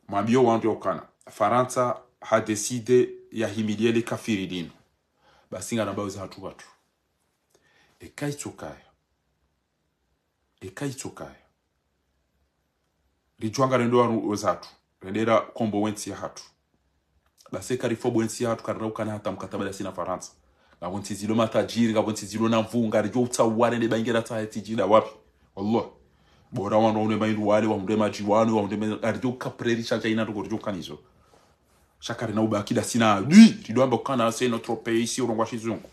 mabio wandu okana Faransa ha décidé ya himilie le kafiridin basinga namba uza watu ekaitsukaya lijwanga rendo wanu ozatu rendera kombo wensi ya hatu base karifobo wensi ya hatu karauka na hata mkataba sina Faransa ngabonti zilo matajiri ngabonti zilo na mvunga rijo utawale ne bangera taheti jida wapi wallah bora wano une maindu wale wa mdema jiwano wa mdema rijo kapreri chaja ina rugo rijo kanizo shakari na ubakida sina ridwamba kana c'est notre pays ici urongwa shizungu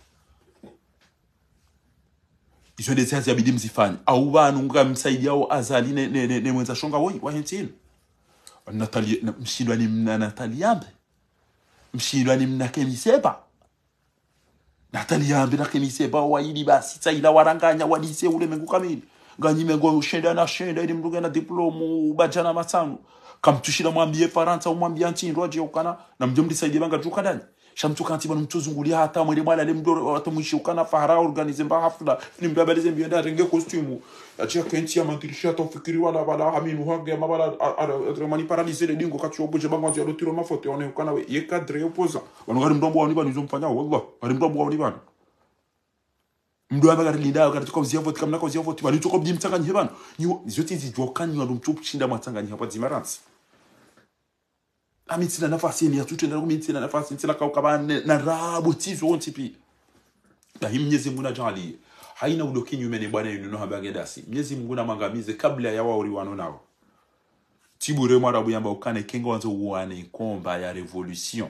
izo ndezi ya bidi mzifanya au banu ngamsaidia au azali ne mwenza shonga woi wa hentini Natalia mshindwa ni mna Natalia mshindwa ni mna kemiseba Natalia mbina kemiseba waidi basi tsaila waranganya wadise ule mengu kamili ganyi mengo ushenda na shenda ili mruga na diplomu bajana matano kamtushira mwambie Faransa umwambie antindwa je ukana na mjomdi saidi banga jukadani shamtuka anti banu mtuzungulia hata mwele mwala le mdo atamwishi ukana fahara organize mba hafla ni mbabalize mbienda renge costume achia kenti ya mantirisha atafikiri wala bala haminu hage mabala atremani paraliser le dingo kati oboje bango ya lotiro mafote one ukana we ye cadre opoza wanogari mdombo wani banu zomfanya wallah bali mdombo wani banu mdo abaga linda katika kozia vote kamna kozia vote bali toko bdi mtanganye banu zote zijokanyi wa mtu kushinda matanganye hapa zimaransi amitsina nafasi ni atutenda kumitsina nafasi ntsila kaukabane na rabo tizo ontipi bahi Mwenyezi Mungu najali haina ulokinyu mene bwana yuno habagedasi Mwenyezi Mungu na mangamize kabla ya wauri wano nao tibure mwarabu yamba ukane kengo wanzo uwane komba ya revolution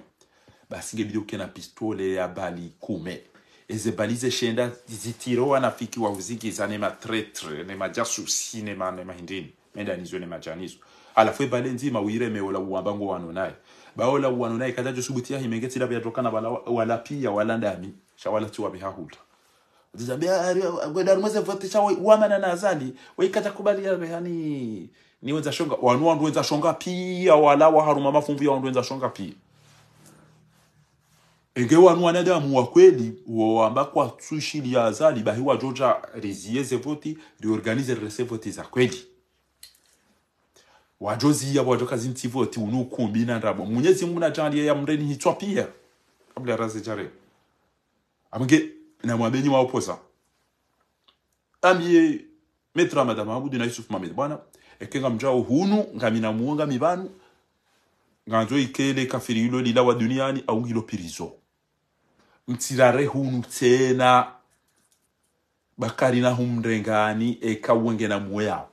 basinge bidio kena pistole ya bali kume eze balize shenda zitiro wanafiki wa uziki za nema tretre nema jasusi nema hindini menda nizo nema janizo ala fwe balenzi mawire meola uambango wano nae baola wano nae kadajo subutia himengeti la biatokana bala wala pia wala ndami shawala tuwa bihahuta dizabia gweda rumeze vote chawe wamana nazali waikata kubali ya yani ni wenza shonga wanu wenza shonga pia wala wa haruma mafumbi ya wenza shonga pia enge wanu wanadamu wa kweli wamba kwa tsushili ya azali bahiwa Georgia rezieze voti reorganize rese voti za kweli wajozi ya wajoka zintivoti unukumbi na rabo Mwenyezi Mungu najali ya mreni hitwa pia kabla raze jare amge na mwabenyi wa oposa amie metra madama abudu na Yusuf Mohamed bwana ekenga mjao hunu ngamina muonga mibanu nganzo ikele kafirilo lila wa duniani au hilo pirizo mtirare hunu tena bakari na humrengani ekawenge na muya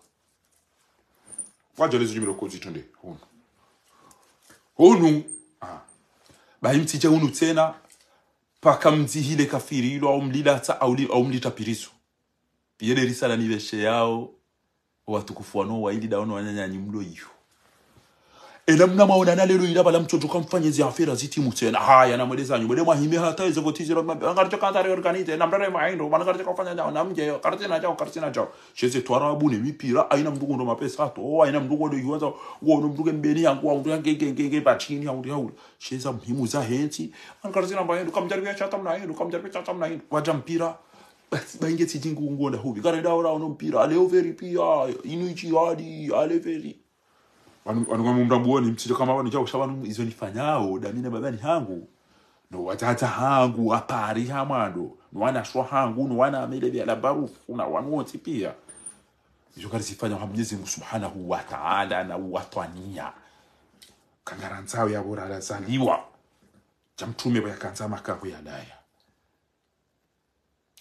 wajole zimiro kozi tonde hunu bahimtije hunu tena paka mzihile kafirilo au mlilata au mlita pirizo yele risala nibeshe yao watukufu wano wa ili daono wanyanyanyi mlo iyo namna maona lelo ila bala mtoto kamfanye zi afera zitimu tena haya na mweleza nyumba demo hime hata hizo votizira ngarito kantari organize na mdare maindo ngarito kufanya na mje kartina jao sheze twarabu ne mipira aina mdugo ndo mapesa to aina mdugo ndo yuanza uono mdugo mbeni yangu au ngenge batini au sheza muhimu za henti ngarito maindo kamjaribia chata mnaendo waja mpira bainge tijingu ngonda hubi karenda ora ono mpira leo very pia inuichi hadi ale very wanu mumrabuoni mtito kama wanu jao shabanu izo nifanyao damina babani hangu no watata hangu apari hamando no wana shwa hangu no wana amele vya labarufu na wanuoti pia izo kari sifanya wa Mwenyezi Mungu Subhanahu wa Ta'ala na uwatwania kangaranzao ya bora lazaliwa jamtume baya kanza makavu ya daya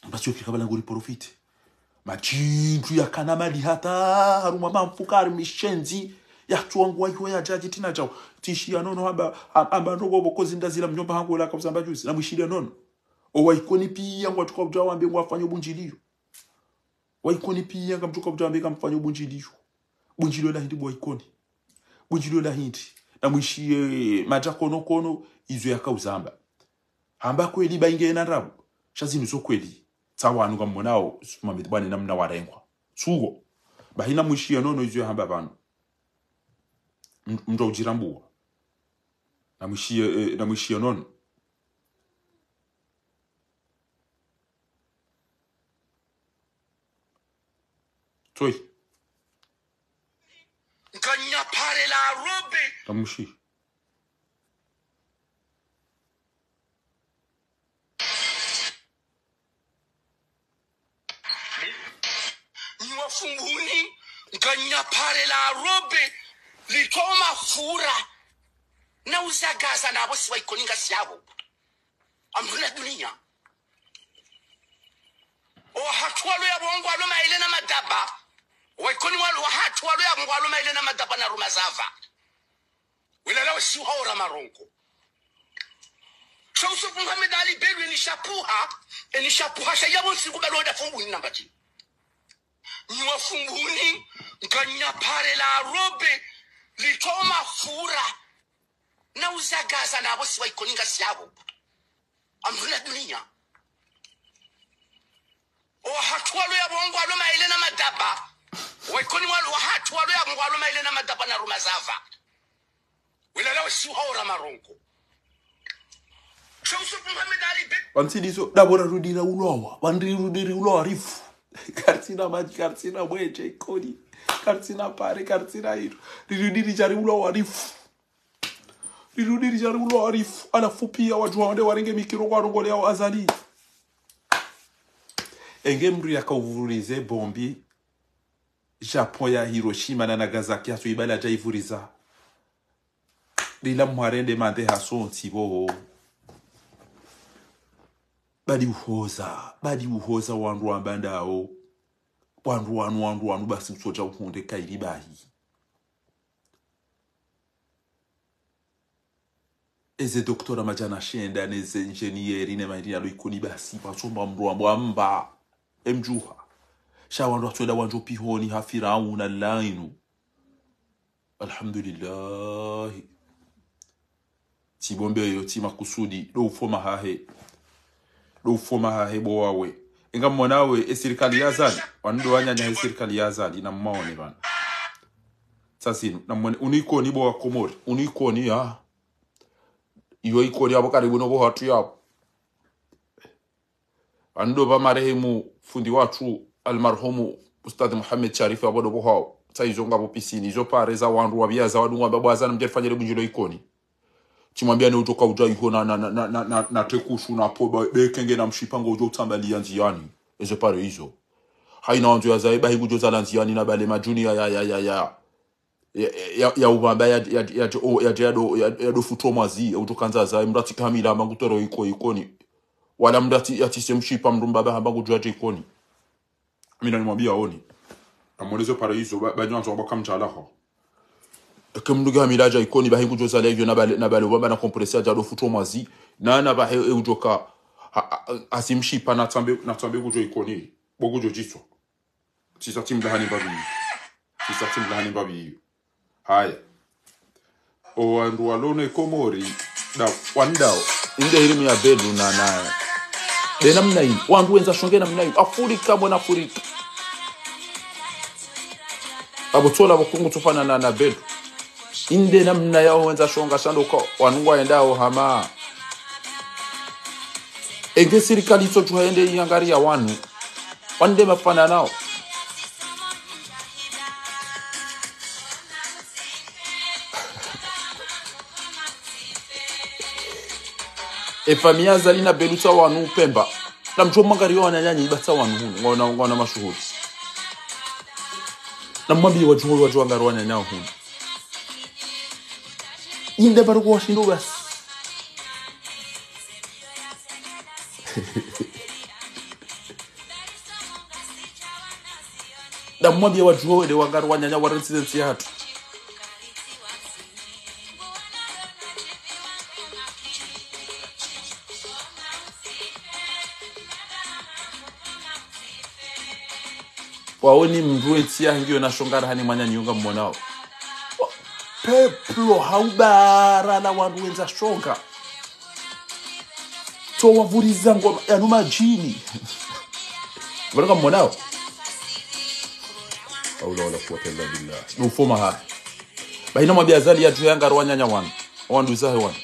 basi ukikabala nguri profite machintu ya kanamali hata haruma mamfukari mishenzi ya tuangwa hiyo ya jaji tina chao tishia nono amba ndogo bokozi ndazila mnyomba hangu la kabusamba juzi na mwishiria nono owaikoni pia ngwa tukabujwa wambe ngwa afanye bunjilio waikoni pia ngwa tukabujwa wambe kamfanye bunjilio la hindi waikoni bunjilio la hindi na mwishie majakono kono izo ya kauzamba hamba kweli bainge na rabu shazinu zo kweli tawa anu ngamonao sumamiti bwane namna warengwa sugo bahina mwishie nono izo ya hamba banu mndo ujirambua na mwishie nono toi nkanya pare la robe na mwishi niwafunguni nkanya pare la robe litoma fura na uzagaza nabo siwaikoninga syabo amruna dunia o hatwalo ya bongo alo maile na madaba waikoni walo hatwalo ya bongo alo maile na madaba na rumazava wala lao si haura maronko Shausu Muhammad Ali Bello ni shapuha shayabo siku baloda funguni nambati niwafunguni nkanya pare la robe litoma fura na uzagaza nabo siwaikoninga syabo amruna dunia o hatwalo ya bongo alo maile na madaba waikoni walo hatwalo ya bongo alo maile na madaba na rumazava wala lao si haura maronko Shausu Muhammad Ali Bello wansidiso dabora rudira ulowa rudiri ulowa rifu kartina maji kartina mweche ikoni kartina pare kartina hiro rirudiri jari ulowa rifu alafu pia wajua wande warenge mikiro kwa rongole yao azali enge mru ya kauvurize bombi Japon ya Hiroshima na Nagasaki haso ibala jaivuriza lila mwarende mande haso ntibo badi uhoza wandu ambandao wandu basi usoja uhonde kairibahi eze doktora majana shenda neze engineeri ne mairina lo ikoni basi basomba mru amba emjuha shawandu atweda wanjo pihoni hafirauna lainu alhamdulillah tibombe yo timakusudi do ufoma hahe bowawe inga mwonawe serikali ya zali wando wanyanya serikali ya zali na mmaone bana sasinu na mwone unikoni bowa komori unikoni iyo ikoni abo karibu no bo hatu yabo ando ba marehemu fundi watu almarhumu Ustadh Muhammad Sharif abodo bo hao saizo ngabo pisini zo pareza wandu wabiaza wadu ngamba bwazana mjefanyele bunjilo ikoni chimwambia ni utoka ujai hona na tekushu na poba bekenge na mshipango ujo utambalia nziani ezo pare hizo haina wanzu ya zaiba higu joza la nziani na bale majuni ya ubamba ya do futo mazi utokanza zai mrati kamila mangutoro ikoni wala mrati yatise mshipa mrumbaba hambangu juaje ikoni mina nimwambia oni amolezo pare hizo banyanzo wabaka mjalaho kemduga milaja ikoni bahingu joza levyo na bale wamba na kompresa jado futo mazi na bahe ujoka asimshipa na tambe gujo ikoni bogujo jitso tisa timu lahani babi haya o wandu walone komori da wandao inde hili ya bedu na nae de namna hii wandu wenza shonge namna hii Afrika mwana Afrika abotola bokungu tufana na bedu inde namna yao wenza shonga shando ko wanungwa endao hama enge serikali to tuende yangaria wanu wande mafana nao famia zalina beluta wanu Pemba na mjomba ngariyo wanyanyanyi bata wanu ngona mashuhuri na mwambi wajua ngaro wanyanyao hunu inde baruko washindo basi na mwambi wajua wede wangaro wanyanya waransizensi hatu waoni mruenti ya ngio na shongara hani mwanya nyunga mmonao peplo haubara na wandu wenza shonga to wavuriza ngoma ya numa jini wala mmonao aula wala quwwata illa billah nufoma ha baina mwabia zali ya tuyanga rwanyanya wandu zahe wan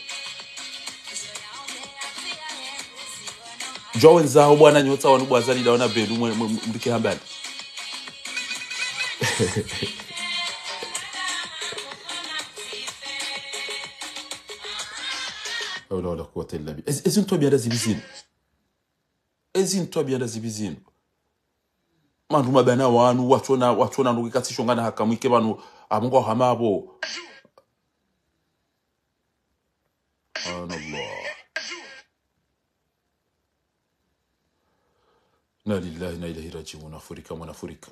jowen zaho bwana nyota wanu bwazali daona bedu mdike hambali aula wala quwwata illa billah ezin to biada zibizin mandu mabana wanu watona nukikatisho ngana hakamwike banu amungo hamabo Allah na lillahi na ilahi rajiun Afrika mwana Afrika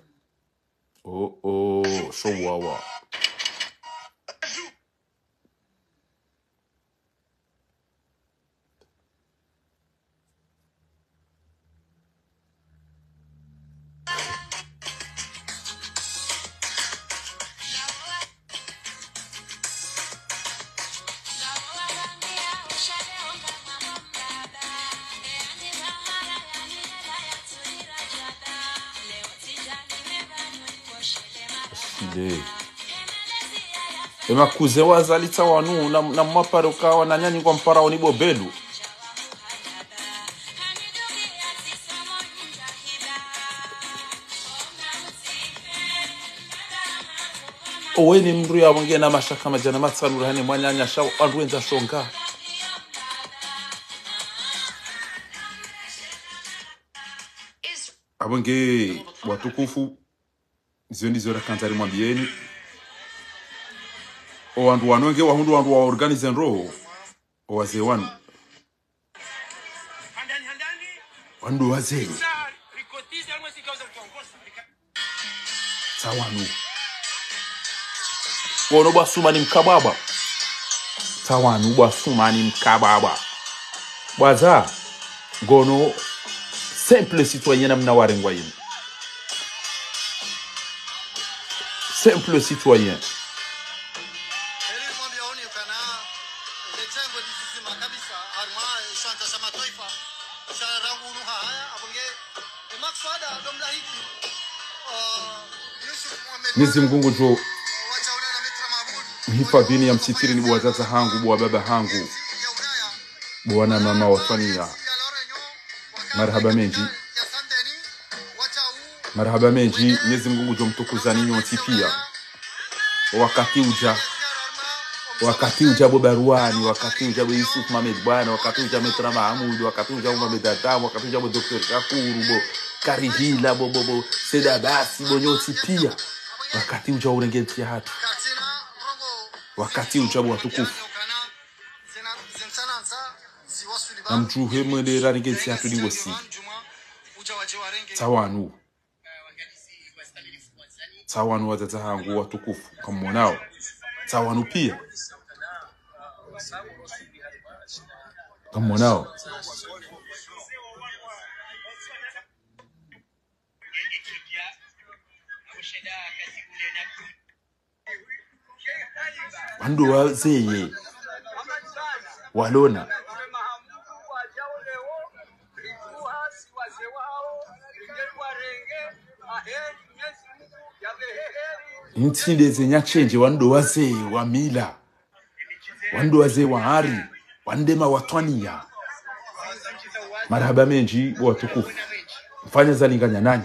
showawa ema kuze wazalita wanu na mapare ukawa na nyanyi kwa mpara wanibo belu oweni mru ya wange na mashaka majana matsanu hani mwanyanya shaw anduenza shonga abonge watukufu ziondi zora kantari mwambieni o wandu wanonge wahundu wandu wa organize roho o wazee wanu wandu wazee tawanu wono basuma ni mkababa tawanu basuma ni mkababa baza gono simple citoyen na mna warengwa yini simple citoyen Mwenyezi Mungu jo mhifadhini ya msitiri ni wazazi hangu bwa baba hangu bwana mama wafania marhaba menji Mwenyezi Mungu jo mtukuzani nyoti pia wakati uja bobaruani wakati uja Yusuf Mohamed bwana wakati uja Metra Mahmud wakati uja Mohamed Adam wakati uja Dr. Kakuru bo Karihila bo Seda Basi bonyoti pia wakati uja urengeti hatu wakati uja watukufu na mjuhe mwendera rengeti hatu ningosi tawanu wazazi hangu watukufu kamonao tawanu pia kamonao wandu wazeye walona ntinde zenya chenje wandu wazee wa mila, wandu wazee wa hari, wandema watwania. Marhaba menji watukufu mfanya zalinganya nani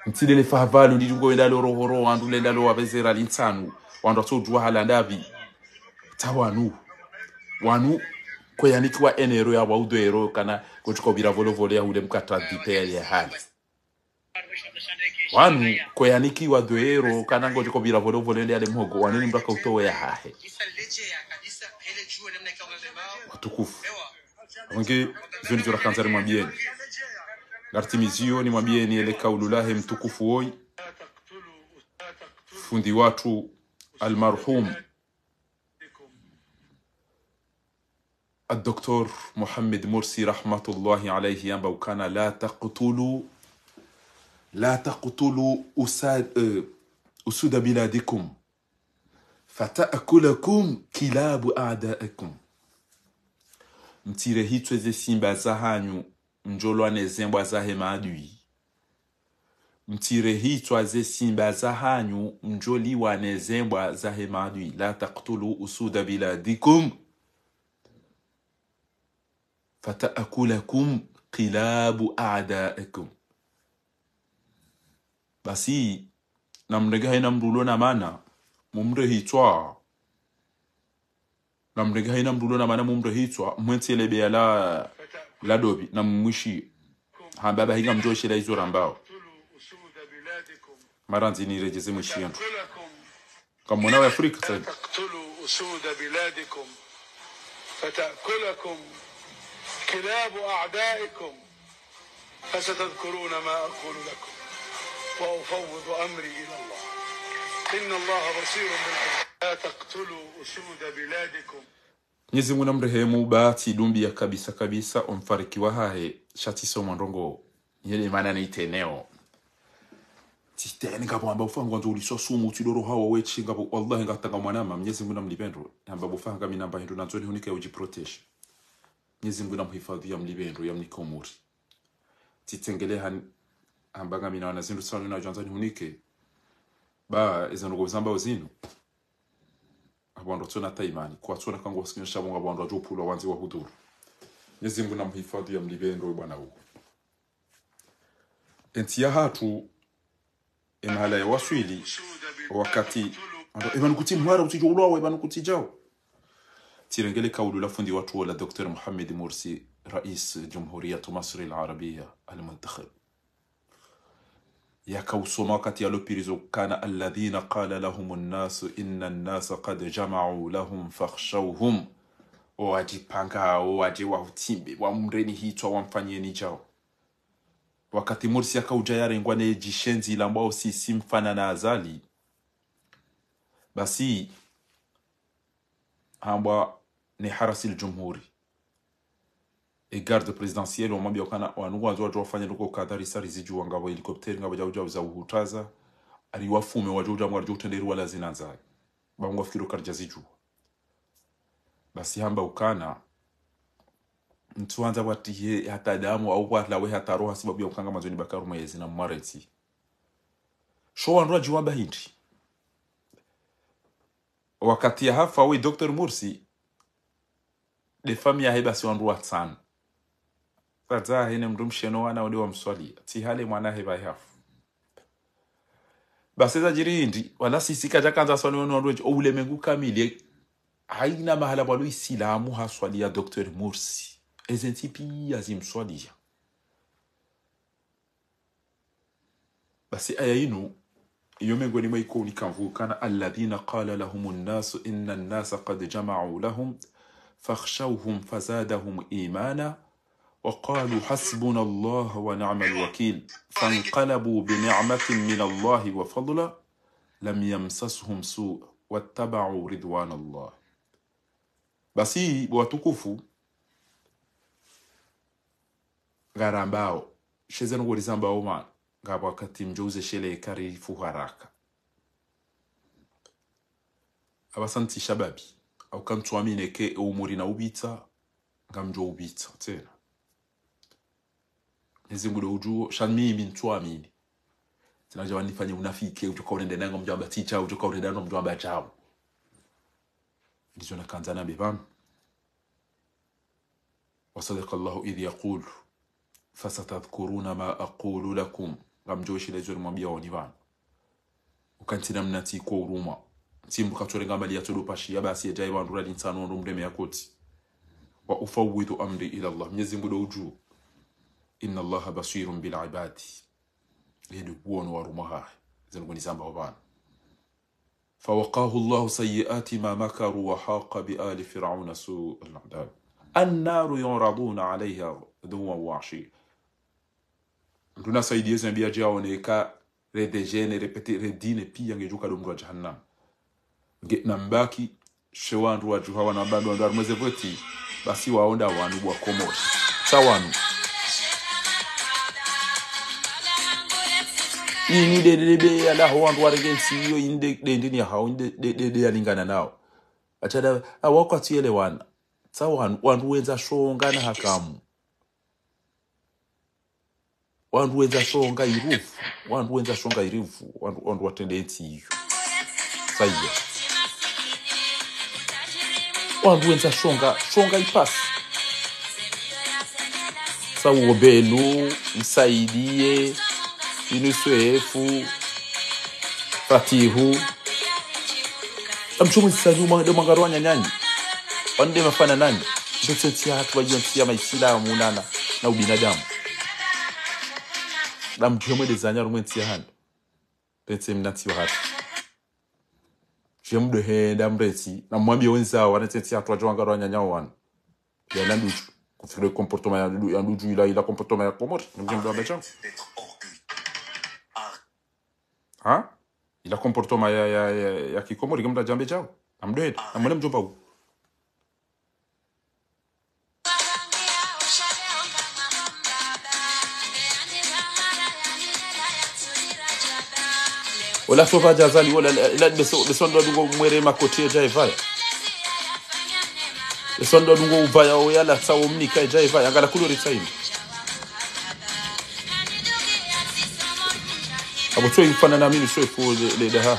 ntinde le fahavalu ndingo endalo rohoro wandu lendalo wabezera linsanu wandu atodwa halandavi tawanu wanu koyanikiwa enero ya waudero kana kuchikobira volovole ya hude mkata dipele ya hali wanu koyanikiwa doero kana ngochikobira volovole ya mhogo wanini mbaka utowe ya hahe watukufu wange zoni zora kanzari mwambieni Gartimizio ni mwambieni ele kaululahe mtukufu woi fundi watu almarhum الدكتور محمد مرسي رحمة الله عليه ينبغ كان لا تقتلوا أسود بلادكم فتأكلكم كلاب أعدائكم. Mtire hitweze simba za hanyu njolwa nezembwa za hemadui. Mtire hitweze simba za hanyu njoli wa nezembwa za hemadui. La taqtulu usuda biladikum fata'akulakum qilabu a'daikum. Basi namrega haina mrulo na mana mumre hitwa namrega haina mrulo na mana mumre hitwa mwentele be la dobi na mwishi hambaba hinga mjoshi la hizo rambao maranzi ni rejeze mwishi yandu kama mwana wa Afrika taqtulu usuda biladikum fatakulakum kilabu a'daikum fasatadhkuruna ma aqulu lakum wa ufawwidu amri ila Allah inna Allah basirun bil ibad. La taqtulu usuda biladikum. Mwenyezi Mungu namrehemu bahati dumbi ya kabisa omfariki wa hahe shatiso mwandongo yele mana ni teneo titene ngabo amba ufango nzo uliso sumu tidoro hawo wechi ngabo wallahi ngatanga mwanama Mwenyezi Mungu namlipendo amba bufanga mimi namba hindu nanzoni hunike ujiprotege Mwenyezi Mungu namhifadhi ya mlipendo ya mnikomuri titengele ambanga mina wana zindu sana na janzani hunike ba izanogo zamba uzinu abantu tuna taimani kwa tuna kango sikinisha bonga abantu ajopulwa wanzi wa huduru Mwenyezi Mungu namhifadhi ya mlipendo bwana huo entia hatu emahala ya waswili wakati ebanukuti mwara utijolwa ebanukuti jao tirengele kaulu la fundi watu wala Dr. Mohamed Morsi rais Jamhuriyat Masr al-Arabia al-Muntakhab يكوسما wakati alopirizo kana alladhina qala lahum an-nas inna an-nas qad jama'u lahum fakhshawhum wajipanga wajewa utimbe wamreni hitwa wamfanyeni jao wakati Morsi akauja yarengwa ne jishenzi la ambao si mfana na azali basi amba ni harasi al-jumhuri et garde présidentielle wamwambia kana wanuanzo watu wafanya nuko kadari sari ziju ngabo helicopter ngabo jauja za uhutaza aliwafume wajoja mwarjo utenderu wala zinanza bango fikiro karja ziju basi hamba ukana mtuanza wati hata damu au kwa lawe hata roho sababu ya ukanga mazoni bakaru mwezi na mwareti show andwa jiwamba hindi wakati ya hafa we Dr. Morsi de famille heba si andwa sana Fadza hene mdumsheno wana uli wa mswali tihale mwana heba hafu baseza jirindi wala sisi kaja kanza swali wanu ule mengu kamili haina mahala balu isilamu haswali ya Dr. Morsi ezentipi azim swali basi aya inu iyo mengu ni maiko ni kanvu kana alladhina qala lahumun nasu inna an-nasa qad jama'u lahum fakhshawhum fazadahum imana وقالوا حسبنا الله ونعم الوكيل فانقلبوا بنعمة من الله وفضل لم يمسسهم سوء واتبعوا رضوان الله basi watukufu garambao shezeno golizamba oma ngabo wakati mjouze shele karifu haraka abasanti shababi au kantuamine ke umuri na ubita ngamjo ubita tena nizimbudo ujuo shanmi mintuamini tena jawani fanye unafiki utoka unaenda nango mjamba ticha utoka unaenda nango mjamba chao ndizo nakanzana bebam وصدق الله إذ يقول فستذكرون ما أقول لكم ngamjoshi lezo mwambia woni bana ukantina mnati ko uruma timbu katorenga mali ya tudopashi yabasi yajai bandura linsano ndo mdeme yakoti wa ufawwidu amri ila Allah Mwenyezi Mungu uju inna Allah basirun bil ibadi yedu buono warumaha zanugoni samba bana fawaqahu Allah sayyiati ma makaru wa haqa bi ali fir'auna su al-adab النار يعرضون عليها غدوا وعشيا nduna saidi yesu mbia jaoneka redejene repete redine pia ngejuka domro jahannam nge nambaki shewandu wa juha wana bando ndo armeze voti basi waonda wanu bwa komori sawanu ini de ala wandu waregensi yo inde ndini ha inde de alingana nao achada awakati ele wana sawa wandu wenza shonga na hakamu wandu wenza shonga irufu wandu watendensi hiyo saiya wandu wenza shonga ipasi sawa belu msaidie inusuefu fatihu amchumu sanyuma de mangarwanya nyanyi wande mafana nani ndotetia hatu wajonsia maisilamu nana na ubinadamu na mjomwe dezanya rumwentia hano pete mnati wa hatu jemdo henda mreti na mwambie wenzao wanatetia hatu wajonga nyanyao wana ya landuju kufire comportement ya nduju ila comportement ya komori mjomdo abecha ha ila comportement ya kikomori kama jambe jao amdoe amone mjomba huko wala sofa jazali wala la besondo dungo mwere makoti jaivaya besondo dungo uvaya oyala sawo mnika jaivaya ngala kulori tsaini abo tso ifana na mini so ifo le daha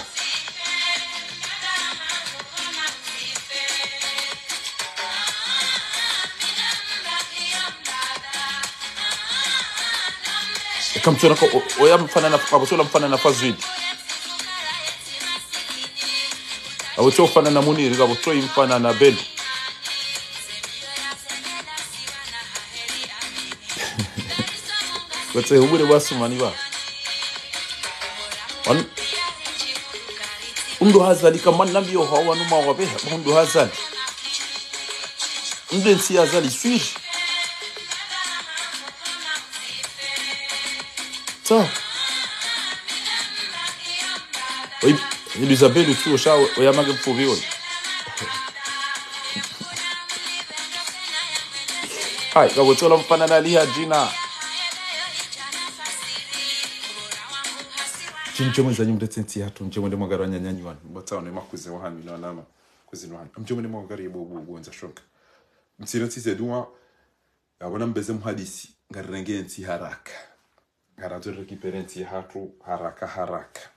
kamtona ko oyam fana na abo so mfana na fazwidi awoto fana na muniri ngabo to imfana na belu wote ubure basumani ba ndo hazali kama nambio hawa numa wabe ndo hazali ndensi hazali switch so Elisabeth tu osha oyamage mfuvioni hai kabotola mfana na liha jina chinchomwe za nyumba tenti hatu nchomwe ndemo garanya nyanyi wan batawo ne makuze wa hanu na nama kuzino hanu mchomwe ndemo gari bobu nza shoka msirati zedwa abona mbeze mhadisi ngarengenzi haraka ngarazo rekiperenti hatu haraka